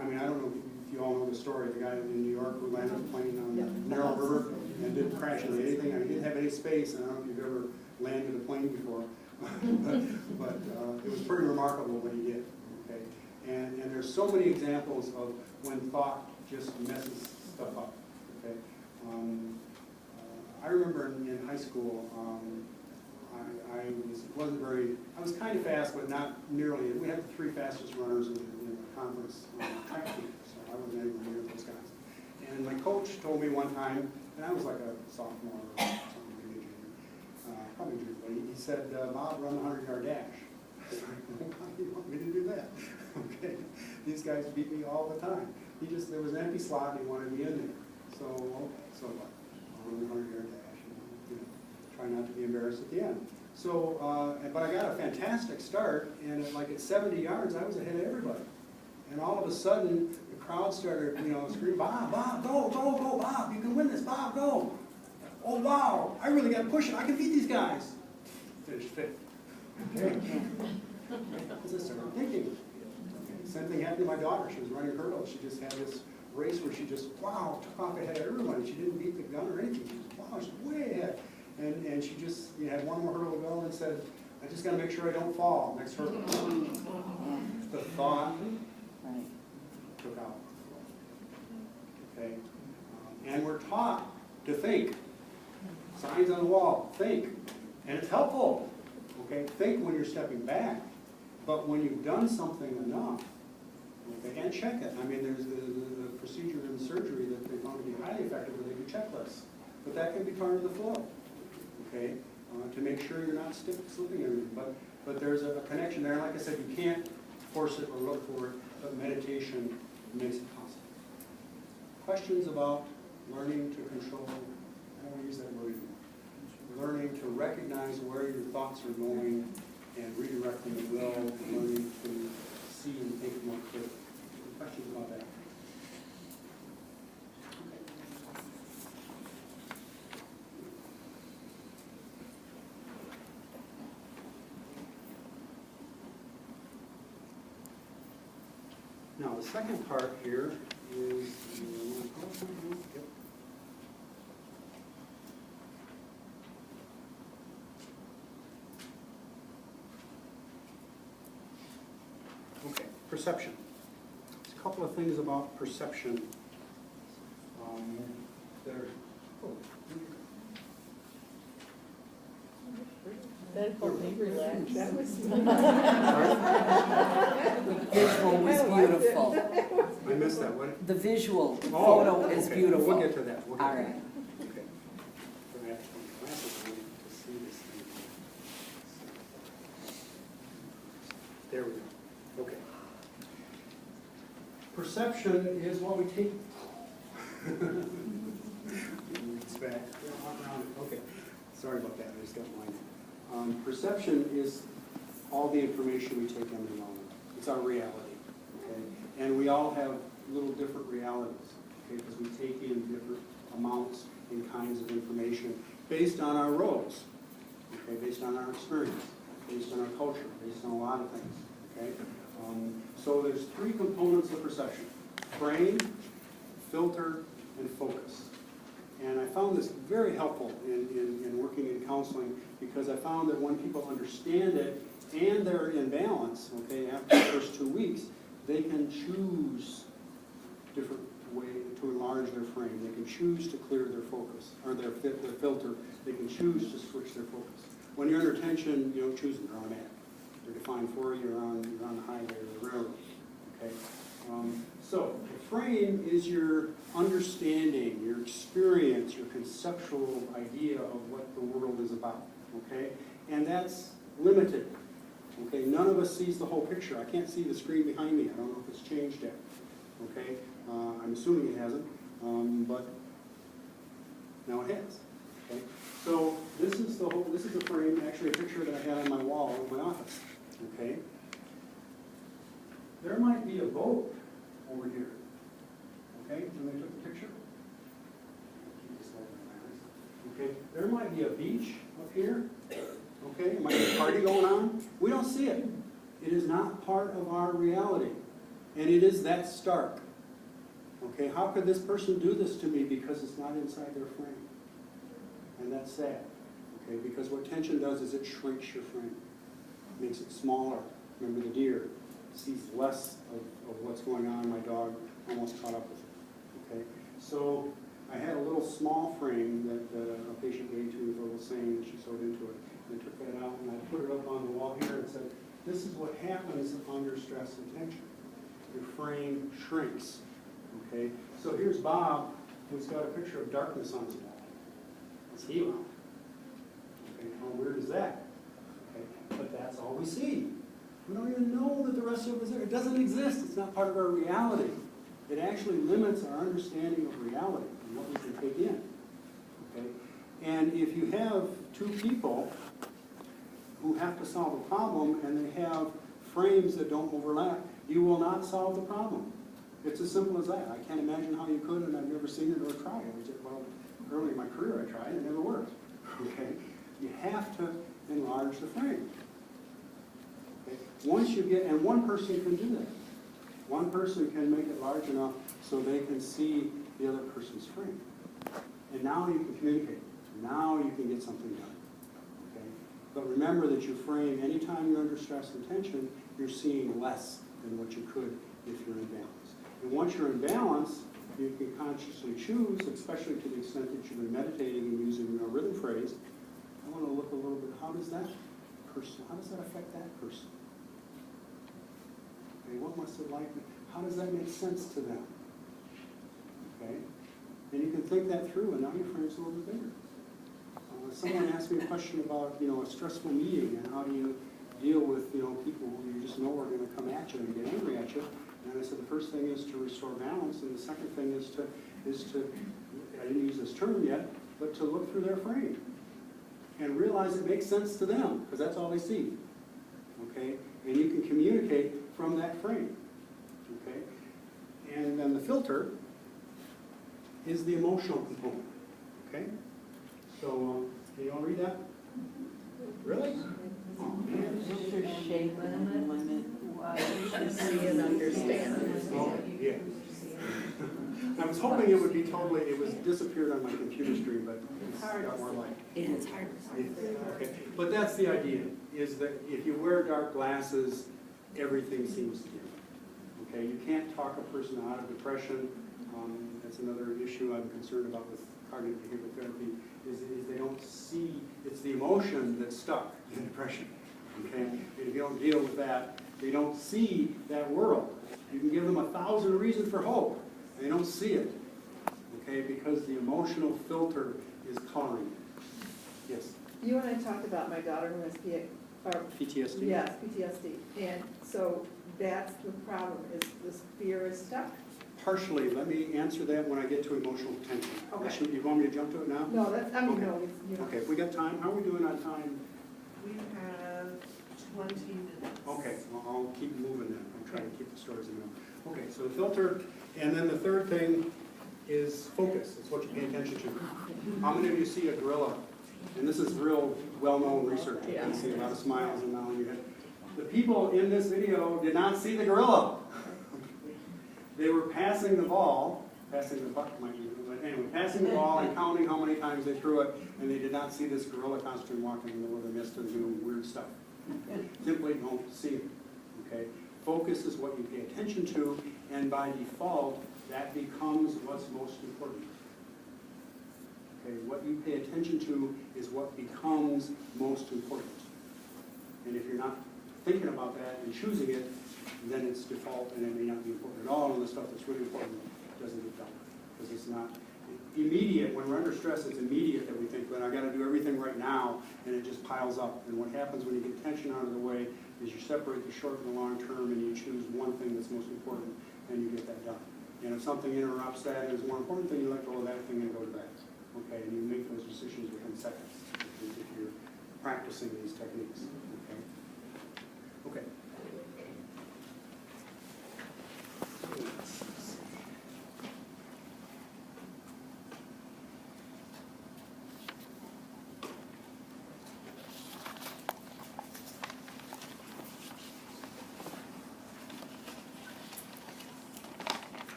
I mean, I don't know if you all know the story. The guy in New York who landed the plane on the narrow river and didn't crash into anything. I mean, he didn't have any space. And I don't know if you've ever landed a plane before, but it was pretty remarkable what he did. Okay, and there's so many examples of when thought just messes stuff up. Okay, I remember in high school. I was kind of fast, but not nearly. We had the 3 fastest runners in the conference track team, so I wasn't anywhere near those guys. And my coach told me one time, and I was like a sophomore or something, maybe junior, probably junior, but he said, Bob, run the 100-yard dash. I was like, well, how do you want me to do that? Okay, these guys beat me all the time. There was an empty slot and he wanted me in there. So what? I'll run the 100-yard dash. Try not to be embarrassed at the end. So, but I got a fantastic start, and at 70 yards, I was ahead of everybody. And all of a sudden, the crowd started, screaming, Bob, go, Bob, you can win this, Bob, go. Oh, wow, I really got to push it, I can beat these guys. Finished 5th. Okay. Because I started thinking. Same thing happened to my daughter. She was running hurdles. She just had this race where she just, wow, took off ahead of everyone. She didn't beat the gun or anything. She was, wow, she's way ahead. And she just had one more hurdle to go and said, I just got to make sure I don't fall. Next hurdle. The thought took out. Okay? And we're taught to think. Signs on the wall, think. And it's helpful. Okay? Think when you're stepping back. But when you've done something enough, okay, and check it. I mean, there's the procedure in surgery that they found to be highly effective where they do checklists. But that can be part of the flow. Okay, to make sure you're not slipping everything. But there's a connection there. And like I said, you can't force it or look for it, but meditation makes it possible. Questions about learning to control, I don't want to use that word anymore. Learning to recognize where your thoughts are going and redirect them at will, and learning to see and think more clearly. Questions about that? Now, the second part here is, okay, perception. It's couple of things about perception. That are, oh, That helped me relax. That was. Visual was beautiful. I missed that, what? The visual Oh, photo is okay. beautiful. We'll get to that. We'll get All to right. that. Okay. So I have to put my glasses on to see this thing. There we go. Okay. Perception is what we take. It's back. Yeah, walk around it. Okay. Sorry about that. I just got mine. Perception is all the information we take in the moment. It's our reality. Okay. And we all have little different realities. Okay, because we take in different amounts and kinds of information based on our roles. Okay, based on our experience, based on our culture, based on a lot of things. Okay. So there's three components of perception: frame, filter, and focus. And I found this very helpful in working in counseling, because I found that when people understand it and they're in balance, okay, after the first 2 weeks, they can choose different ways to enlarge their frame. They can choose to clear their focus, or their filter. They can choose to switch their focus. When you're under tension, you don't choose them, they're automatic. They're defined for you, you're on the highway or the railroad. Okay? So the frame is your understanding, your experience, your conceptual idea of what the world is about. Okay? And that's limited. Okay? None of us sees the whole picture. I can't see the screen behind me. I don't know if it's changed yet. Okay? I'm assuming it hasn't, but now it has. Okay? So this is the frame, actually a picture that I had on my wall in my office. Okay? There might be a boat over here. Okay, when they took the picture. Okay, there might be a beach up here. Okay, there might be a party going on. We don't see it. It is not part of our reality. And it is that stark. Okay, how could this person do this to me? Because it's not inside their frame. And that's sad. Okay, because what tension does is it shrinks your frame. It makes it smaller. Remember the deer sees less of what's going on. My dog almost caught up with it. Okay, so I had a little small frame that a patient gave to me with a little saying that she sewed into it. And I took that out and I put it up on the wall here and said, this is what happens under stress and tension. Your frame shrinks. Okay, so here's Bob, who's got a picture of darkness on his wall. It's healing. Okay, how weird is that? Okay, but that's all we see. We don't even know that the rest of it is there. It doesn't exist. It's not part of our reality. It actually limits our understanding of reality and what we can take in. Okay? And if you have two people who have to solve a problem and they have frames that don't overlap, you will not solve the problem. It's as simple as that. I can't imagine how you could, and I've never seen it or tried it. Well, early in my career I tried, it never worked. Okay? You have to enlarge the frame. Okay? Once you get, and one person can do that. One person can make it large enough so they can see the other person's frame. And now you can communicate. Now you can get something done. Okay? But remember that your frame, anytime you're under stress and tension, you're seeing less than what you could if you're in balance. And once you're in balance, you can consciously choose, especially to the extent that you've been meditating and using a rhythm phrase. I want to look a little bit, how does that affect that person? Okay, what must it like? How does that make sense to them? Okay? And you can think that through, and now your frame's a little bit bigger. Someone asked me a question about, a stressful meeting, and how do you deal with, people who you just know are going to come at you and get angry at you. And I said the first thing is to restore balance, and the second thing is to I didn't use this term yet, but to look through their frame and realize it makes sense to them, because that's all they see. Okay? And you can communicate from that frame. Okay? And then the filter is the emotional component. Okay? So, can you all read that? Really? Oh, man. Filter, shape, and limit. See and understand. Oh, yeah. I was hoping it would be totally, it was disappeared on my computer screen, but it's got more light. Yeah, it's hard. Okay, but that's the idea, is that if you wear dark glasses, everything seems to dim. Okay, you can't talk a person out of depression. That's another issue I'm concerned about with cognitive behavioral therapy, is they don't see, it's the emotion that's stuck in depression. Okay, and if you don't deal with that, they don't see that world. You can give them 1,000 reasons for hope, and they don't see it. Okay, because the emotional filter is coloring it. Yes? You and I talked about my daughter who has PTSD? Yes, PTSD. And so that's the problem, is this fear is stuck. Partially. Let me answer that when I get to emotional tension. Okay. You want me to jump to it now? No, that's, I mean, Okay. no, it's, you know. Okay, if we got time, how are we doing on time? We have 20 minutes. Okay, well, I'll keep moving then. I'm trying to keep the stories in the middle. Okay, so the filter, and then the third thing is focus. It's what you pay attention to. How many of you see a gorilla? And this is real well-known research. You can see a lot of smiles and now in your head. The people in this video did not see the gorilla. They were passing the ball, passing the buck, might be, but anyway, passing the ball and counting how many times they threw it, and they did not see this gorilla costume walking in the middle of the mist and doing weird stuff. Simply don't see it. Okay? Focus is what you pay attention to, and by default, that becomes what's most important. Okay? What you pay attention to is what becomes most important. And if you're not thinking about that and choosing it, then it's default and it may not be important at all, and the stuff that's really important doesn't get done. Because it's not immediate. When we're under stress, it's immediate that we think, well, I got to do everything right now, and it just piles up. And what happens when you get tension out of the way is you separate the short and the long term, and you choose one thing that's most important, and you get that done. And if something interrupts that and is more important, then you let go of that thing and go to that. Okay, and you make those decisions within seconds if you're practicing these techniques. Okay. Okay.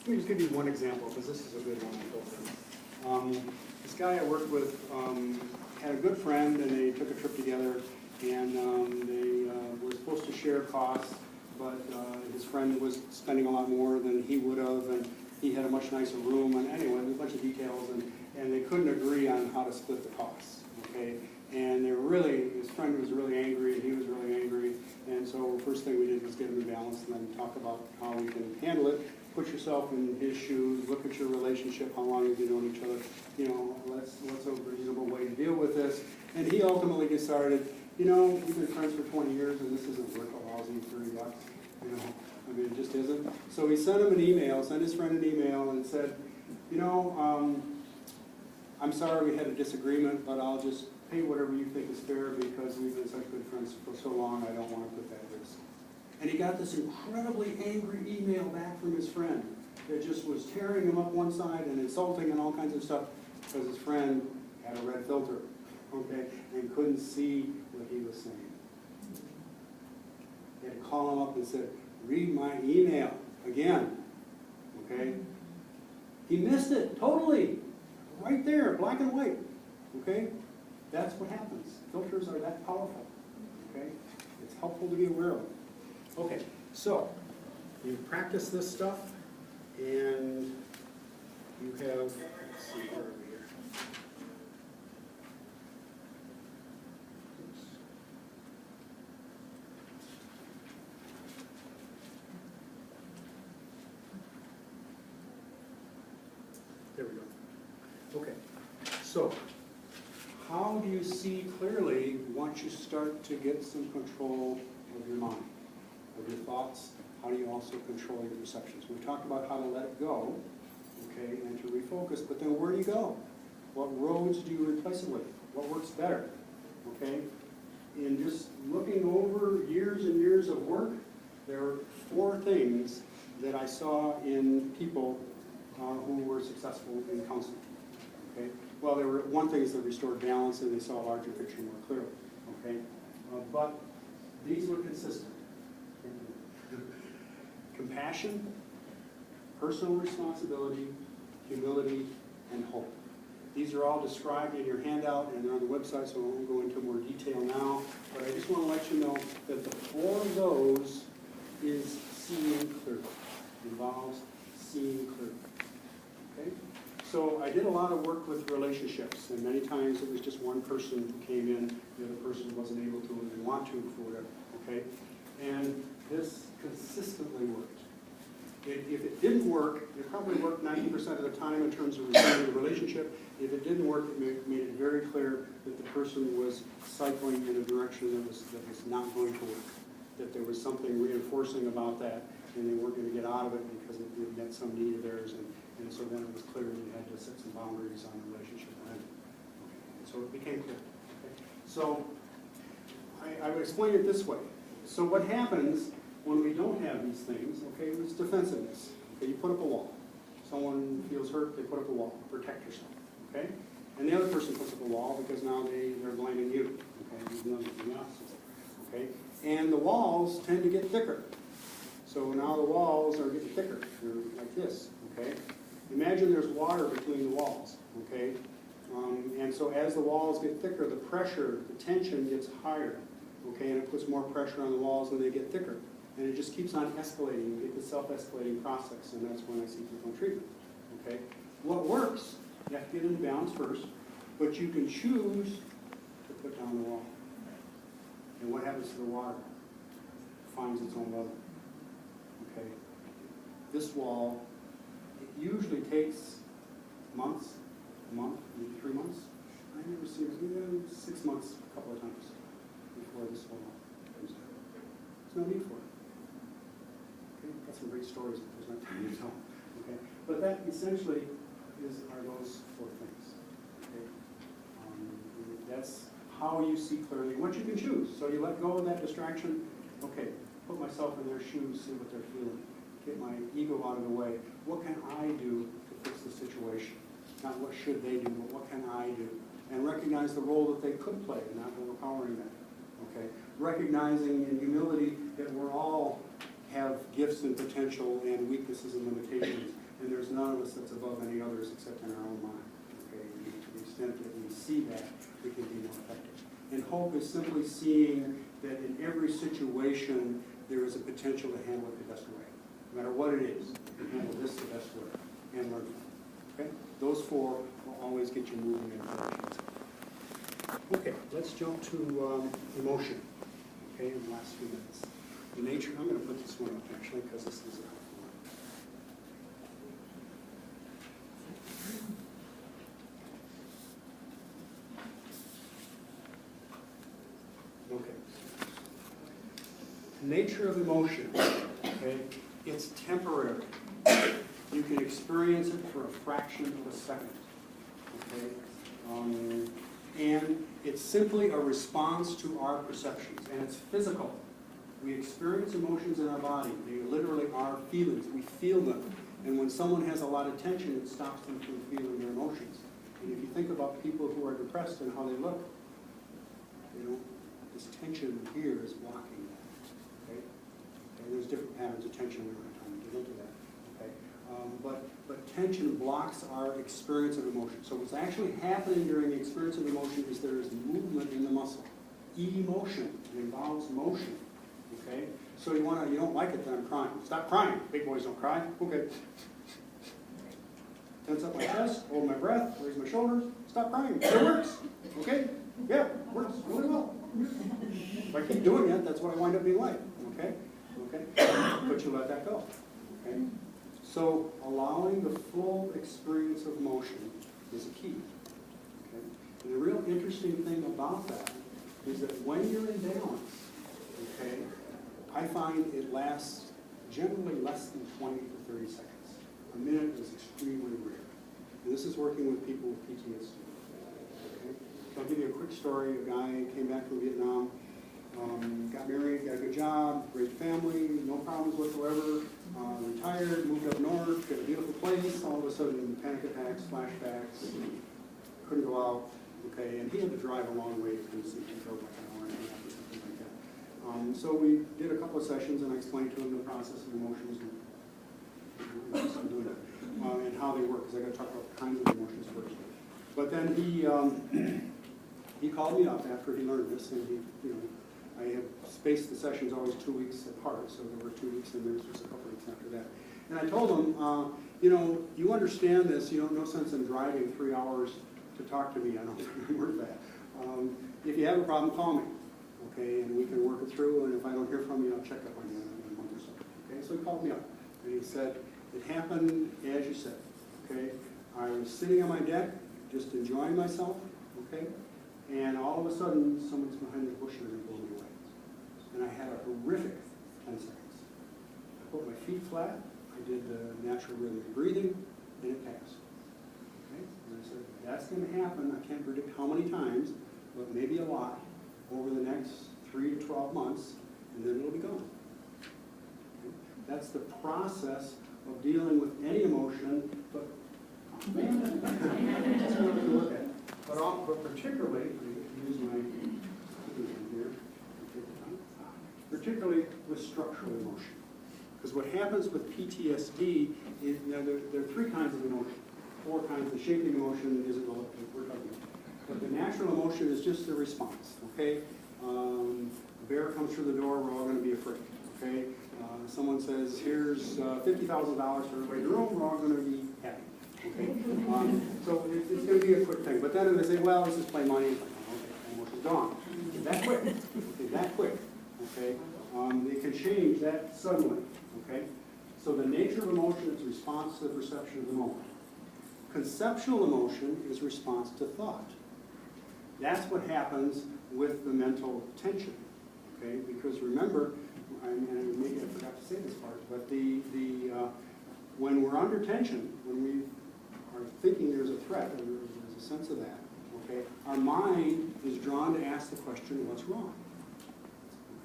Let me just give you one example, because this is a good one. This guy I worked with had a good friend, and they took a trip together, and they were supposed to share costs, but his friend was spending a lot more than he would have, and he had a much nicer room, and anyway, there's a bunch of details, and they couldn't agree on how to split the costs, okay? And they were really, his friend was really angry, and he was really angry, and so the first thing we did was get them in balance, and then talk about how we can handle it. Put yourself in his shoes, look at your relationship, how long have you known each other, you know, what's a reasonable way to deal with this. And he ultimately decided, you know, we've been friends for 20 years and this isn't worth a lousy $30, you know, I mean, it just isn't. So he sent him an email, sent his friend an email and said, you know, I'm sorry we had a disagreement, but I'll just pay whatever you think is fair because we've been such good friends for so long, I don't want to put that risk. And he got this incredibly angry email back from his friend that just was tearing him up one side and insulting and all kinds of stuff because his friend had a red filter, okay, and couldn't see what he was saying. He had to call him up and said, read my email again, okay? He missed it totally, right there, black and white, okay? That's what happens. Filters are that powerful, okay? It's helpful to be aware of. Okay, so you practice this stuff, and you have, let's see, where are we here? Oops. There we go. Okay, so how do you see clearly once you start to get some control of your mind? Of your thoughts, how do you also control your perceptions? We talked about how to let it go, okay, and to refocus, but then where do you go? What roads do you replace it with? What works better, okay? In just looking over years and years of work, there are 4 things that I saw in people who were successful in counseling, okay? Well, there were, one thing is they restored balance and they saw a larger picture more clearly, okay? But these were consistent. Compassion, personal responsibility, humility, and hope. These are all described in your handout and they're on the website, so I won't go into more detail now. But I just want to let you know that the 4 of those is seeing clearly. Involves seeing clearly. Okay? So I did a lot of work with relationships, and many times it was just one person who came in, the other person wasn't able to or didn't want to for whatever. Okay? And this consistently worked. If it didn't work, it probably worked 90% of the time in terms of resolving the relationship. If it didn't work, it made it very clear that the person was cycling in a direction that was not going to work. That there was something reinforcing about that, and they weren't going to get out of it because it met some need of theirs. And so then it was clear that you had to set some boundaries on the relationship. And so it became clear. Okay. So I would explain it this way. So what happens when we don't have these things, okay, it's defensiveness. Okay, you put up a wall. Someone feels hurt, they put up a wall, protect yourself, okay? And the other person puts up a wall because now they're blaming you, okay? There's nothing else, okay? And the walls tend to get thicker. So now the walls are getting thicker, they're like this, okay? Imagine there's water between the walls, okay? And so as the walls get thicker, the pressure, the tension gets higher, okay? And it puts more pressure on the walls and they get thicker. And it just keeps on escalating. You get the self-escalating process, and that's when I see people in treatment. Okay? What works, you have to get into balance first, but you can choose to put down the wall. And what happens to the water? It finds its own level. Okay? This wall, it usually takes months, a month, maybe 3 months. I never seen it, 6 months, a couple of times before this wall comes down. There's no need for it. Got some great stories, but there's not time to tell. Okay, but that essentially are those 4 things. Okay, that's how you see clearly what you can choose. So you let go of that distraction. Okay, put myself in their shoes, see what they're feeling. Get my ego out of the way. What can I do to fix the situation? Not what should they do, but what can I do? And recognize the role that they could play, and not overpowering them. Okay, recognizing in humility that we're all have gifts and potential and weaknesses and limitations, and there's none of us that's above any others except in our own mind. Okay, and to the extent that we see that, we can be more effective. And hope is simply seeing that in every situation there is a potential to handle it the best way. No matter what it is, handle this the best way and learn from it. Okay, those 4 will always get you moving in directions. Okay, let's jump to emotion. Okay, in the last few minutes. The nature, I'm going to put this one up actually because this is a helpful one. Okay. Nature of emotion, okay, it's temporary. You can experience it for a fraction of a second, okay? And it's simply a response to our perceptions, and it's physical. We experience emotions in our body. They literally are feelings. We feel them. And when someone has a lot of tension, it stops them from feeling their emotions. And if you think about people who are depressed and how they look, you know, this tension here is blocking that. Okay? And there's different patterns of tension. We don't have time to get into that. Okay? But tension blocks our experience of emotion. So what's actually happening during the experience of emotion is there is movement in the muscle. Emotion. It involves motion. Okay? So you don't like it, then I'm crying. Stop crying. Big boys don't cry. Okay. Tense up my chest, hold my breath, raise my shoulders, stop crying. It works. Okay? Yeah, it works really well. If I keep doing it, that's what I wind up being like. Okay? Okay? But you let that go. Okay? So allowing the full experience of motion is a key. Okay? And the real interesting thing about that is that when you're in balance, okay, I find it lasts generally less than 20 to 30 seconds. A minute is extremely rare. And this is working with people with PTSD. Okay? So I'll give you a quick story. A guy came back from Vietnam, got married, got a good job, great family, no problems whatsoever, retired, moved up north, got a beautiful place, all of a sudden panic attacks, flashbacks, couldn't go out, okay, and he had to drive a long way to see people like an hour and a half or something like that. So we did a couple of sessions and I explained to him the process of emotions and how they work, because I got to talk about the kinds of emotions first. But then he called me up after he learned this, and I had spaced the sessions always 2 weeks apart, so there were 2 weeks, and there was just a couple weeks after that. And I told him, you understand this, no sense in driving 3 hours to talk to me. I don't think I'm worth that. If you have a problem, call me, okay, and we can work it through, and if I don't hear from you, I'll check up on you in a month or so. Okay, so he called me up, and he said, it happened as you said, okay? I was sitting on my deck, just enjoying myself, okay? And all of a sudden, someone's behind the bushes and blew me away. And I had a horrific 10 seconds. I put my feet flat, I did the natural rhythmic breathing, and it passed. Okay? And I said, that's going to happen. I can't predict how many times, but maybe a lot over the next 3 to 12 months, and then it'll be gone. Okay? That's the process of dealing with any emotion, but that's another to look at. But particularly, use my here, particularly with structural emotion. Because what happens with PTSD is, there are 3 kinds of emotion, 4 kinds. The shaping emotion isn't what we're talking about. But the natural emotion is just the response, okay? A bear comes through the door, we're all going to be afraid, okay? Someone says, here's $50,000 for everybody in the room, we're all going to be happy, okay? So it's going to be a quick thing. But then they say, well, let's just play money. Okay, emotion's gone. Okay, that quick. Okay, that quick. Okay? It can change that suddenly, okay? So the nature of emotion is response to the perception of the moment. Conceptual emotion is response to thought. That's what happens with the mental tension, okay? Because remember, and maybe I forgot to say this part, but when we're under tension, when we are thinking there's a threat, or there's a sense of that, okay, our mind is drawn to ask the question, what's wrong?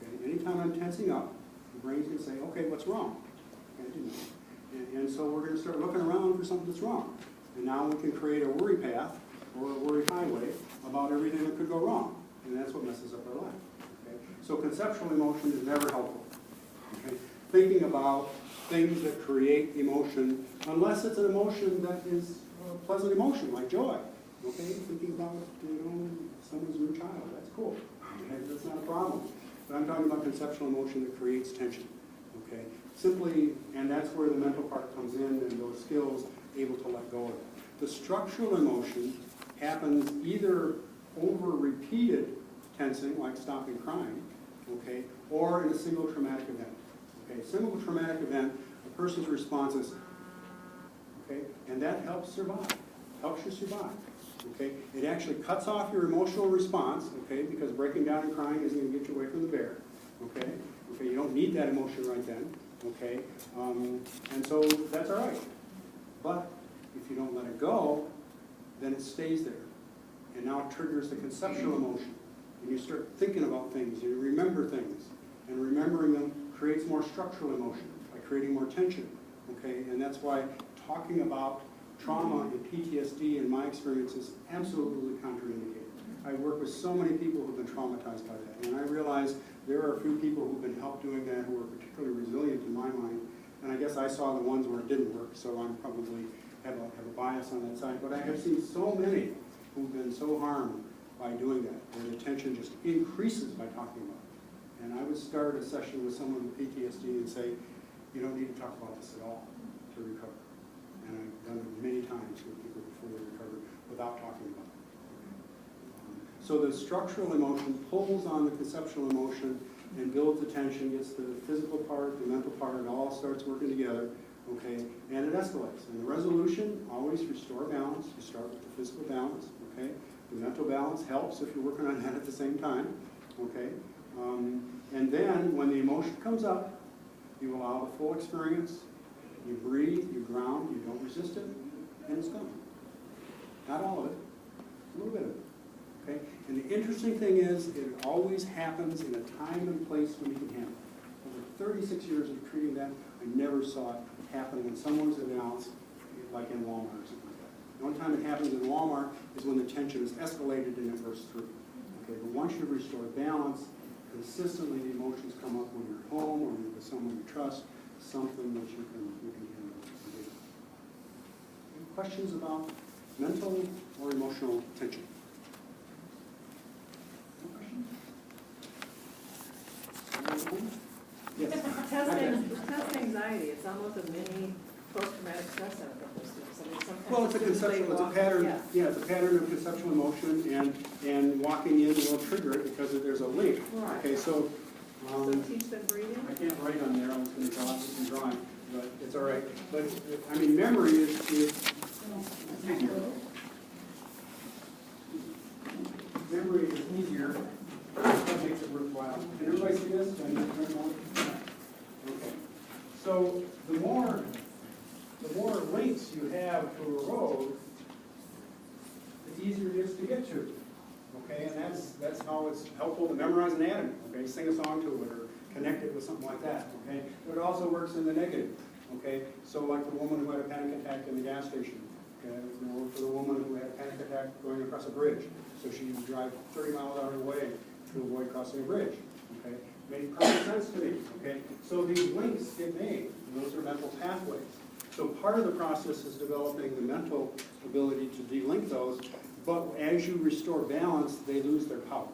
Okay, anytime I'm tensing up, the brain's going to say, okay, what's wrong? And so we're going to start looking around for something that's wrong. And now we can create a worry path or a worry highway about everything that could go wrong. And that's what messes up our life. Okay? So conceptual emotion is never helpful. Okay? Thinking about things that create emotion, unless it's an emotion that is a pleasant emotion, like joy. Okay? Thinking about, someone's new child, that's cool. Okay? That's not a problem. But I'm talking about conceptual emotion that creates tension. Okay? Simply, and that's where the mental part comes in, and those skills able to let go of it. The structural emotion happens either over repeated tensing, like stopping crying, okay, or in a single traumatic event. Okay, single traumatic event, a person's response is, okay, and that helps survive, helps you survive. Okay, it actually cuts off your emotional response, okay, because breaking down and crying isn't going to get you away from the bear. Okay, okay, you don't need that emotion right then. Okay, and so that's all right. But if you don't let it go, then it stays there. And now it triggers the conceptual emotion. And you start thinking about things, and you remember things. And remembering them creates more structural emotion by creating more tension. Okay, and that's why talking about trauma and PTSD, in my experience, is absolutely contraindicated. I work with so many people who've been traumatized by that. And I realize there are a few people who've been helped doing that who are particularly resilient in my mind. And I guess I saw the ones where it didn't work, so I'm probably have a bias on that side. But I have seen so many who've been so harmed by doing that, where the tension just increases by talking about it. And I would start a session with someone with PTSD and say, you don't need to talk about this at all to recover. And I've done it many times with people before they recover without talking about it. So the structural emotion pulls on the conceptual emotion and builds the tension, gets the physical part, the mental part, it all starts working together, okay, and it escalates. And the resolution, always restore balance. You start with the physical balance, okay? The mental balance helps if you're working on that at the same time, okay? And then when the emotion comes up, you allow the full experience, you breathe, you ground, you don't resist it, and it's gone. Not all of it, a little bit of it. Okay? And the interesting thing is, it always happens in a time and place when you can handle it. Over 36 years of treating that, I never saw it happen when someone's announced, like in Walmart or something like that. The only time it happens in Walmart is when the tension is escalated and it bursts through. Okay, but once you've restored balance, consistently the emotions come up when you're at home or with someone you trust, something that you can handle. Any questions about mental or emotional tension. Yes. Test anxiety, it's almost a mini post-traumatic stress syndrome for students. I mean, sometimes Well, it's a students, they conceptual, it's a walk- pattern, yeah. yeah, it's a pattern of conceptual emotion, and walking in will trigger it because there's a link. Right. Okay, so, So teach them breathing. I can't write on there, I was gonna draw it with some drawing, but it's all right. But, I mean, memory is memory is easier, that makes it worthwhile. Can everybody see this? Can I make it more? Okay. So the more links you have to a road, the easier it is to get to. Okay, and that's how it's helpful to memorize anatomy. Okay, sing a song to it or connect it with something like that. Okay, but it also works in the negative. Okay, so like the woman who had a panic attack in the gas station. Okay, or for the woman who had a panic attack going across a bridge, so she would drive 30 miles out of her way to avoid crossing a bridge. Okay, made perfect sense to me. Okay, so these links get made, and those are mental pathways. So part of the process is developing the mental ability to delink those, but as you restore balance, they lose their power.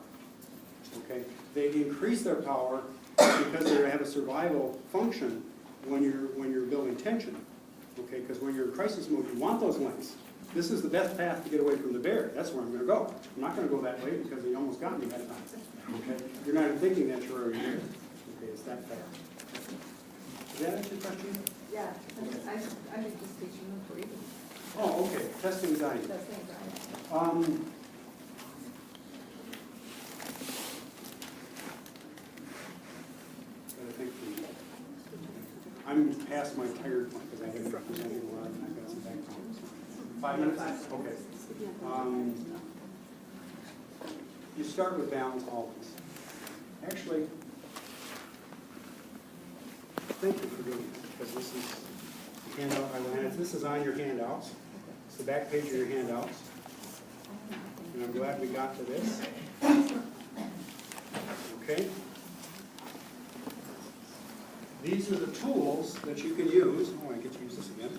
Okay, they increase their power because they have a survival function when you're building tension. Okay, because when you're in crisis mode, you want those links. This is the best path to get away from the bear. That's where I'm going to go. I'm not going to go that way because he almost got me that time. Okay, you're not even thinking that you're already there. Okay, it's that fast. Does that answer your question? Yeah, I think just teaching them breathing. Oh, okay. Test anxiety. Test anxiety. I think I'm past my tired point because I haven't been presenting a lot and I've got some back problems. 5 minutes? Okay. You start with balance always. Actually, thank you for doing this because this is the handout I wanted. This is on your handouts. It's the back page of your handouts. And I'm glad we got to this. Okay? These are the tools that you can use. Oh, I get to use this again.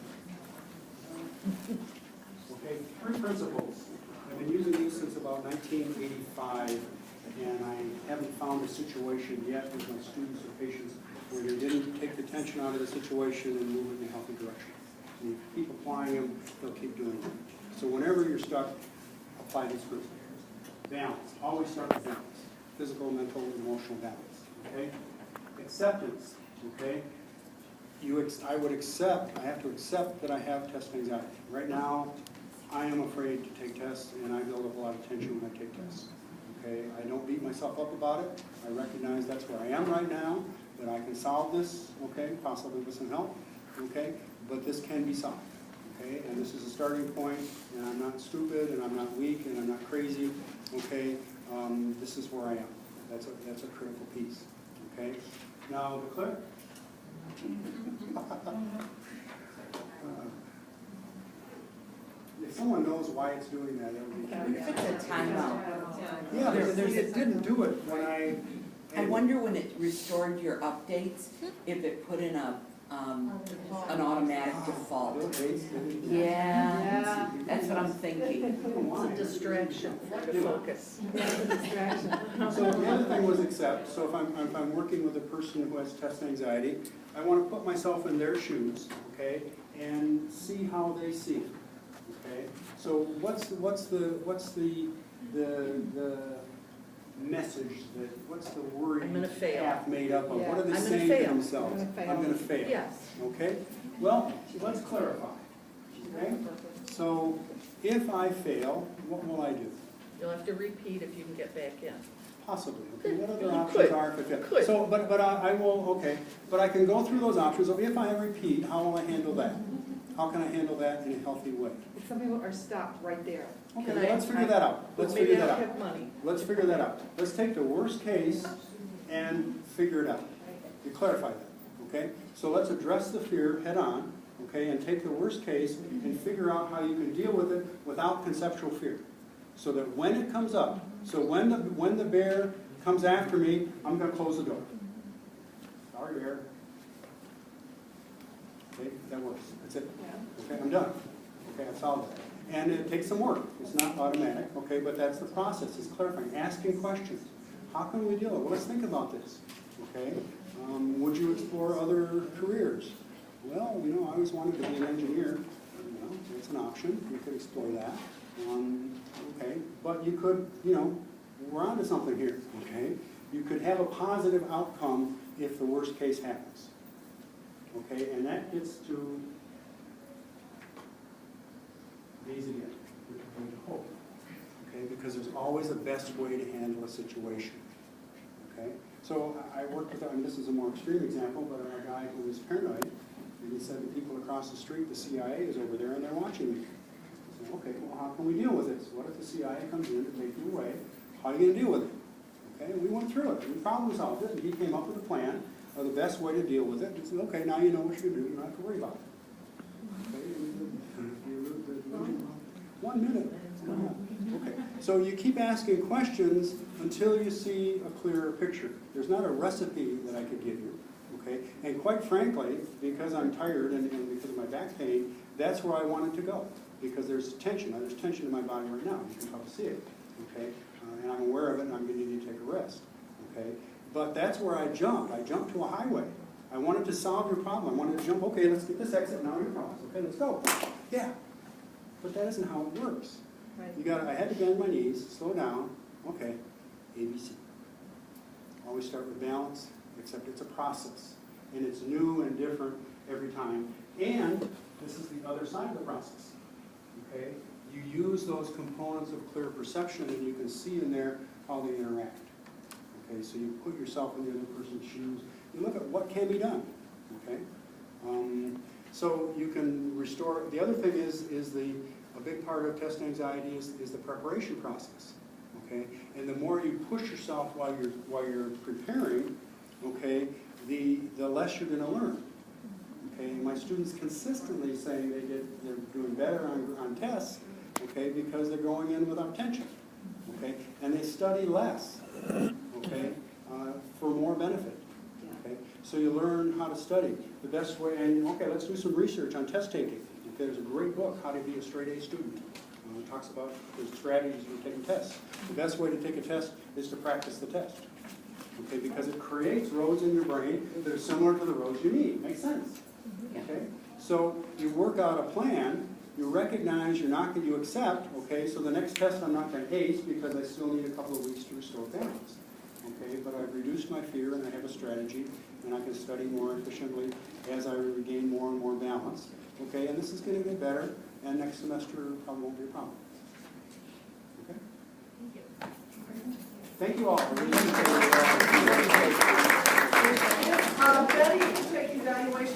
Okay, 3 principles. I've been using these since about 1985, and I haven't found a situation yet with my students or patients where they didn't take the tension out of the situation and move it in a healthy direction. And you keep applying them, they'll keep doing it. So whenever you're stuck, apply these principles. Balance. Always start with balance. Physical, mental, emotional balance. Okay? Acceptance. Okay? I have to accept that I have test anxiety. Right now, I am afraid to take tests, and I build up a lot of tension when I take tests. Okay? I don't beat myself up about it. I recognize that's where I am right now, that I can solve this, okay, possibly with some help, okay? But this can be solved, okay? And this is a starting point, and I'm not stupid, and I'm not weak, and I'm not crazy, okay? This is where I am. That's a critical piece, okay? Now, the click. If someone knows why it's doing that, it would be curious. It's a timeout. Yeah, because it didn't do it when I wonder when it restored your updates, if it put in an automatic default. Yeah, that's what I'm thinking. It's a distraction, to focus. Distraction. So the other thing was accept. So if I'm working with a person who has test anxiety, I want to put myself in their shoes, okay, and see how they see it. Okay. So what's the message what's the worry I'm gonna fail. half made up of? Yeah. What are they I'm gonna saying fail. to themselves? I'm gonna fail. I'm going to fail. Yes. Okay. Well, let's clarify. Okay. So if I fail, what will I do? You'll have to repeat if you can get back in. Possibly. Okay, what other You options could. are if I fail? Could. So, but I will, okay, but I can go through those options. So if I repeat, how will I handle that? How can I handle that in a healthy way? Some people are stopped right there. Okay, Can well, let's figure that out. Let's Maybe figure I that don't out. have money. Let's figure that out. Let's take the worst case and figure it out. You clarify that, okay? So let's address the fear head on, okay, and take the worst case and figure out how you can deal with it without conceptual fear. So that when it comes up, so when the bear comes after me, I'm going to close the door. Sorry, bear. Okay, that works. That's it. Okay, I'm done. Okay, I've solved that. And it takes some work. It's not automatic, okay, but that's the process. It's clarifying, asking questions. How can we deal with it? Well, let's think about this, okay? Would you explore other careers? Well, you know, I always wanted to be an engineer. You know, it's an option. You could explore that. Okay, but you could, you know, we're onto something here, okay? You could have a positive outcome if the worst case happens. Okay, and that gets to these again, which is going to hope. Okay, because there's always a best way to handle a situation. Okay, so I worked with, I mean, this is a more extreme example, but a guy who was paranoid, and he said the people across the street, the CIA is over there and they're watching me. I said, okay, well, how can we deal with this? What if the CIA comes in to take you away? How are you going to deal with it? Okay, and we went through it. We problem solved it, and he came up with a plan of the best way to deal with it. He said, okay, now you know what you do. You don't have to worry about it. Okay, 1 minute. Okay, so you keep asking questions until you see a clearer picture. There's not a recipe that I could give you. Okay, and quite frankly, because I'm tired and because of my back pain, that's where I wanted to go. Because there's tension. There's tension in my body right now. You can probably see it. Okay, and I'm aware of it, and I'm going to need to take a rest. Okay, but that's where I jumped. I jumped to a highway. I wanted to solve your problem. I wanted to jump. Okay, let's get this exit. Now your cross. Okay, let's go. Yeah, but that isn't how it works. Right. You got. I had to bend my knees, slow down. Okay, ABC. Always start with balance, except it's a process, and it's new and different every time. And this is the other side of the process. Okay, you use those components of clear perception, and you can see in there how they interact. Okay, so you put yourself in the other person's shoes. You look at what can be done. Okay, so you can restore. The other thing is a big part of test anxiety is the preparation process. Okay, and the more you push yourself while you're preparing, okay, the less you're going to learn. Okay, my students consistently say they're doing better on tests. Okay, because they're going in without tension. Okay, and they study less. Okay, for more benefit. Okay, so you learn how to study the best way. And okay, let's do some research on test taking. Okay, there's a great book, How to Be a Straight A Student. It talks about the strategies for taking tests. The best way to take a test is to practice the test. Okay, because it creates roads in your brain that are similar to the roads you need. Makes sense. Okay, so you work out a plan. You recognize you're not going to accept. Okay, so the next test I'm not going to ace because I still need a couple of weeks to restore balance. Okay, but I've reduced my fear and I have a strategy, and I can study more efficiently as I regain more and more balance. Okay, and this is going to get better, and next semester probably won't be a problem. Okay? Thank you all. Betty,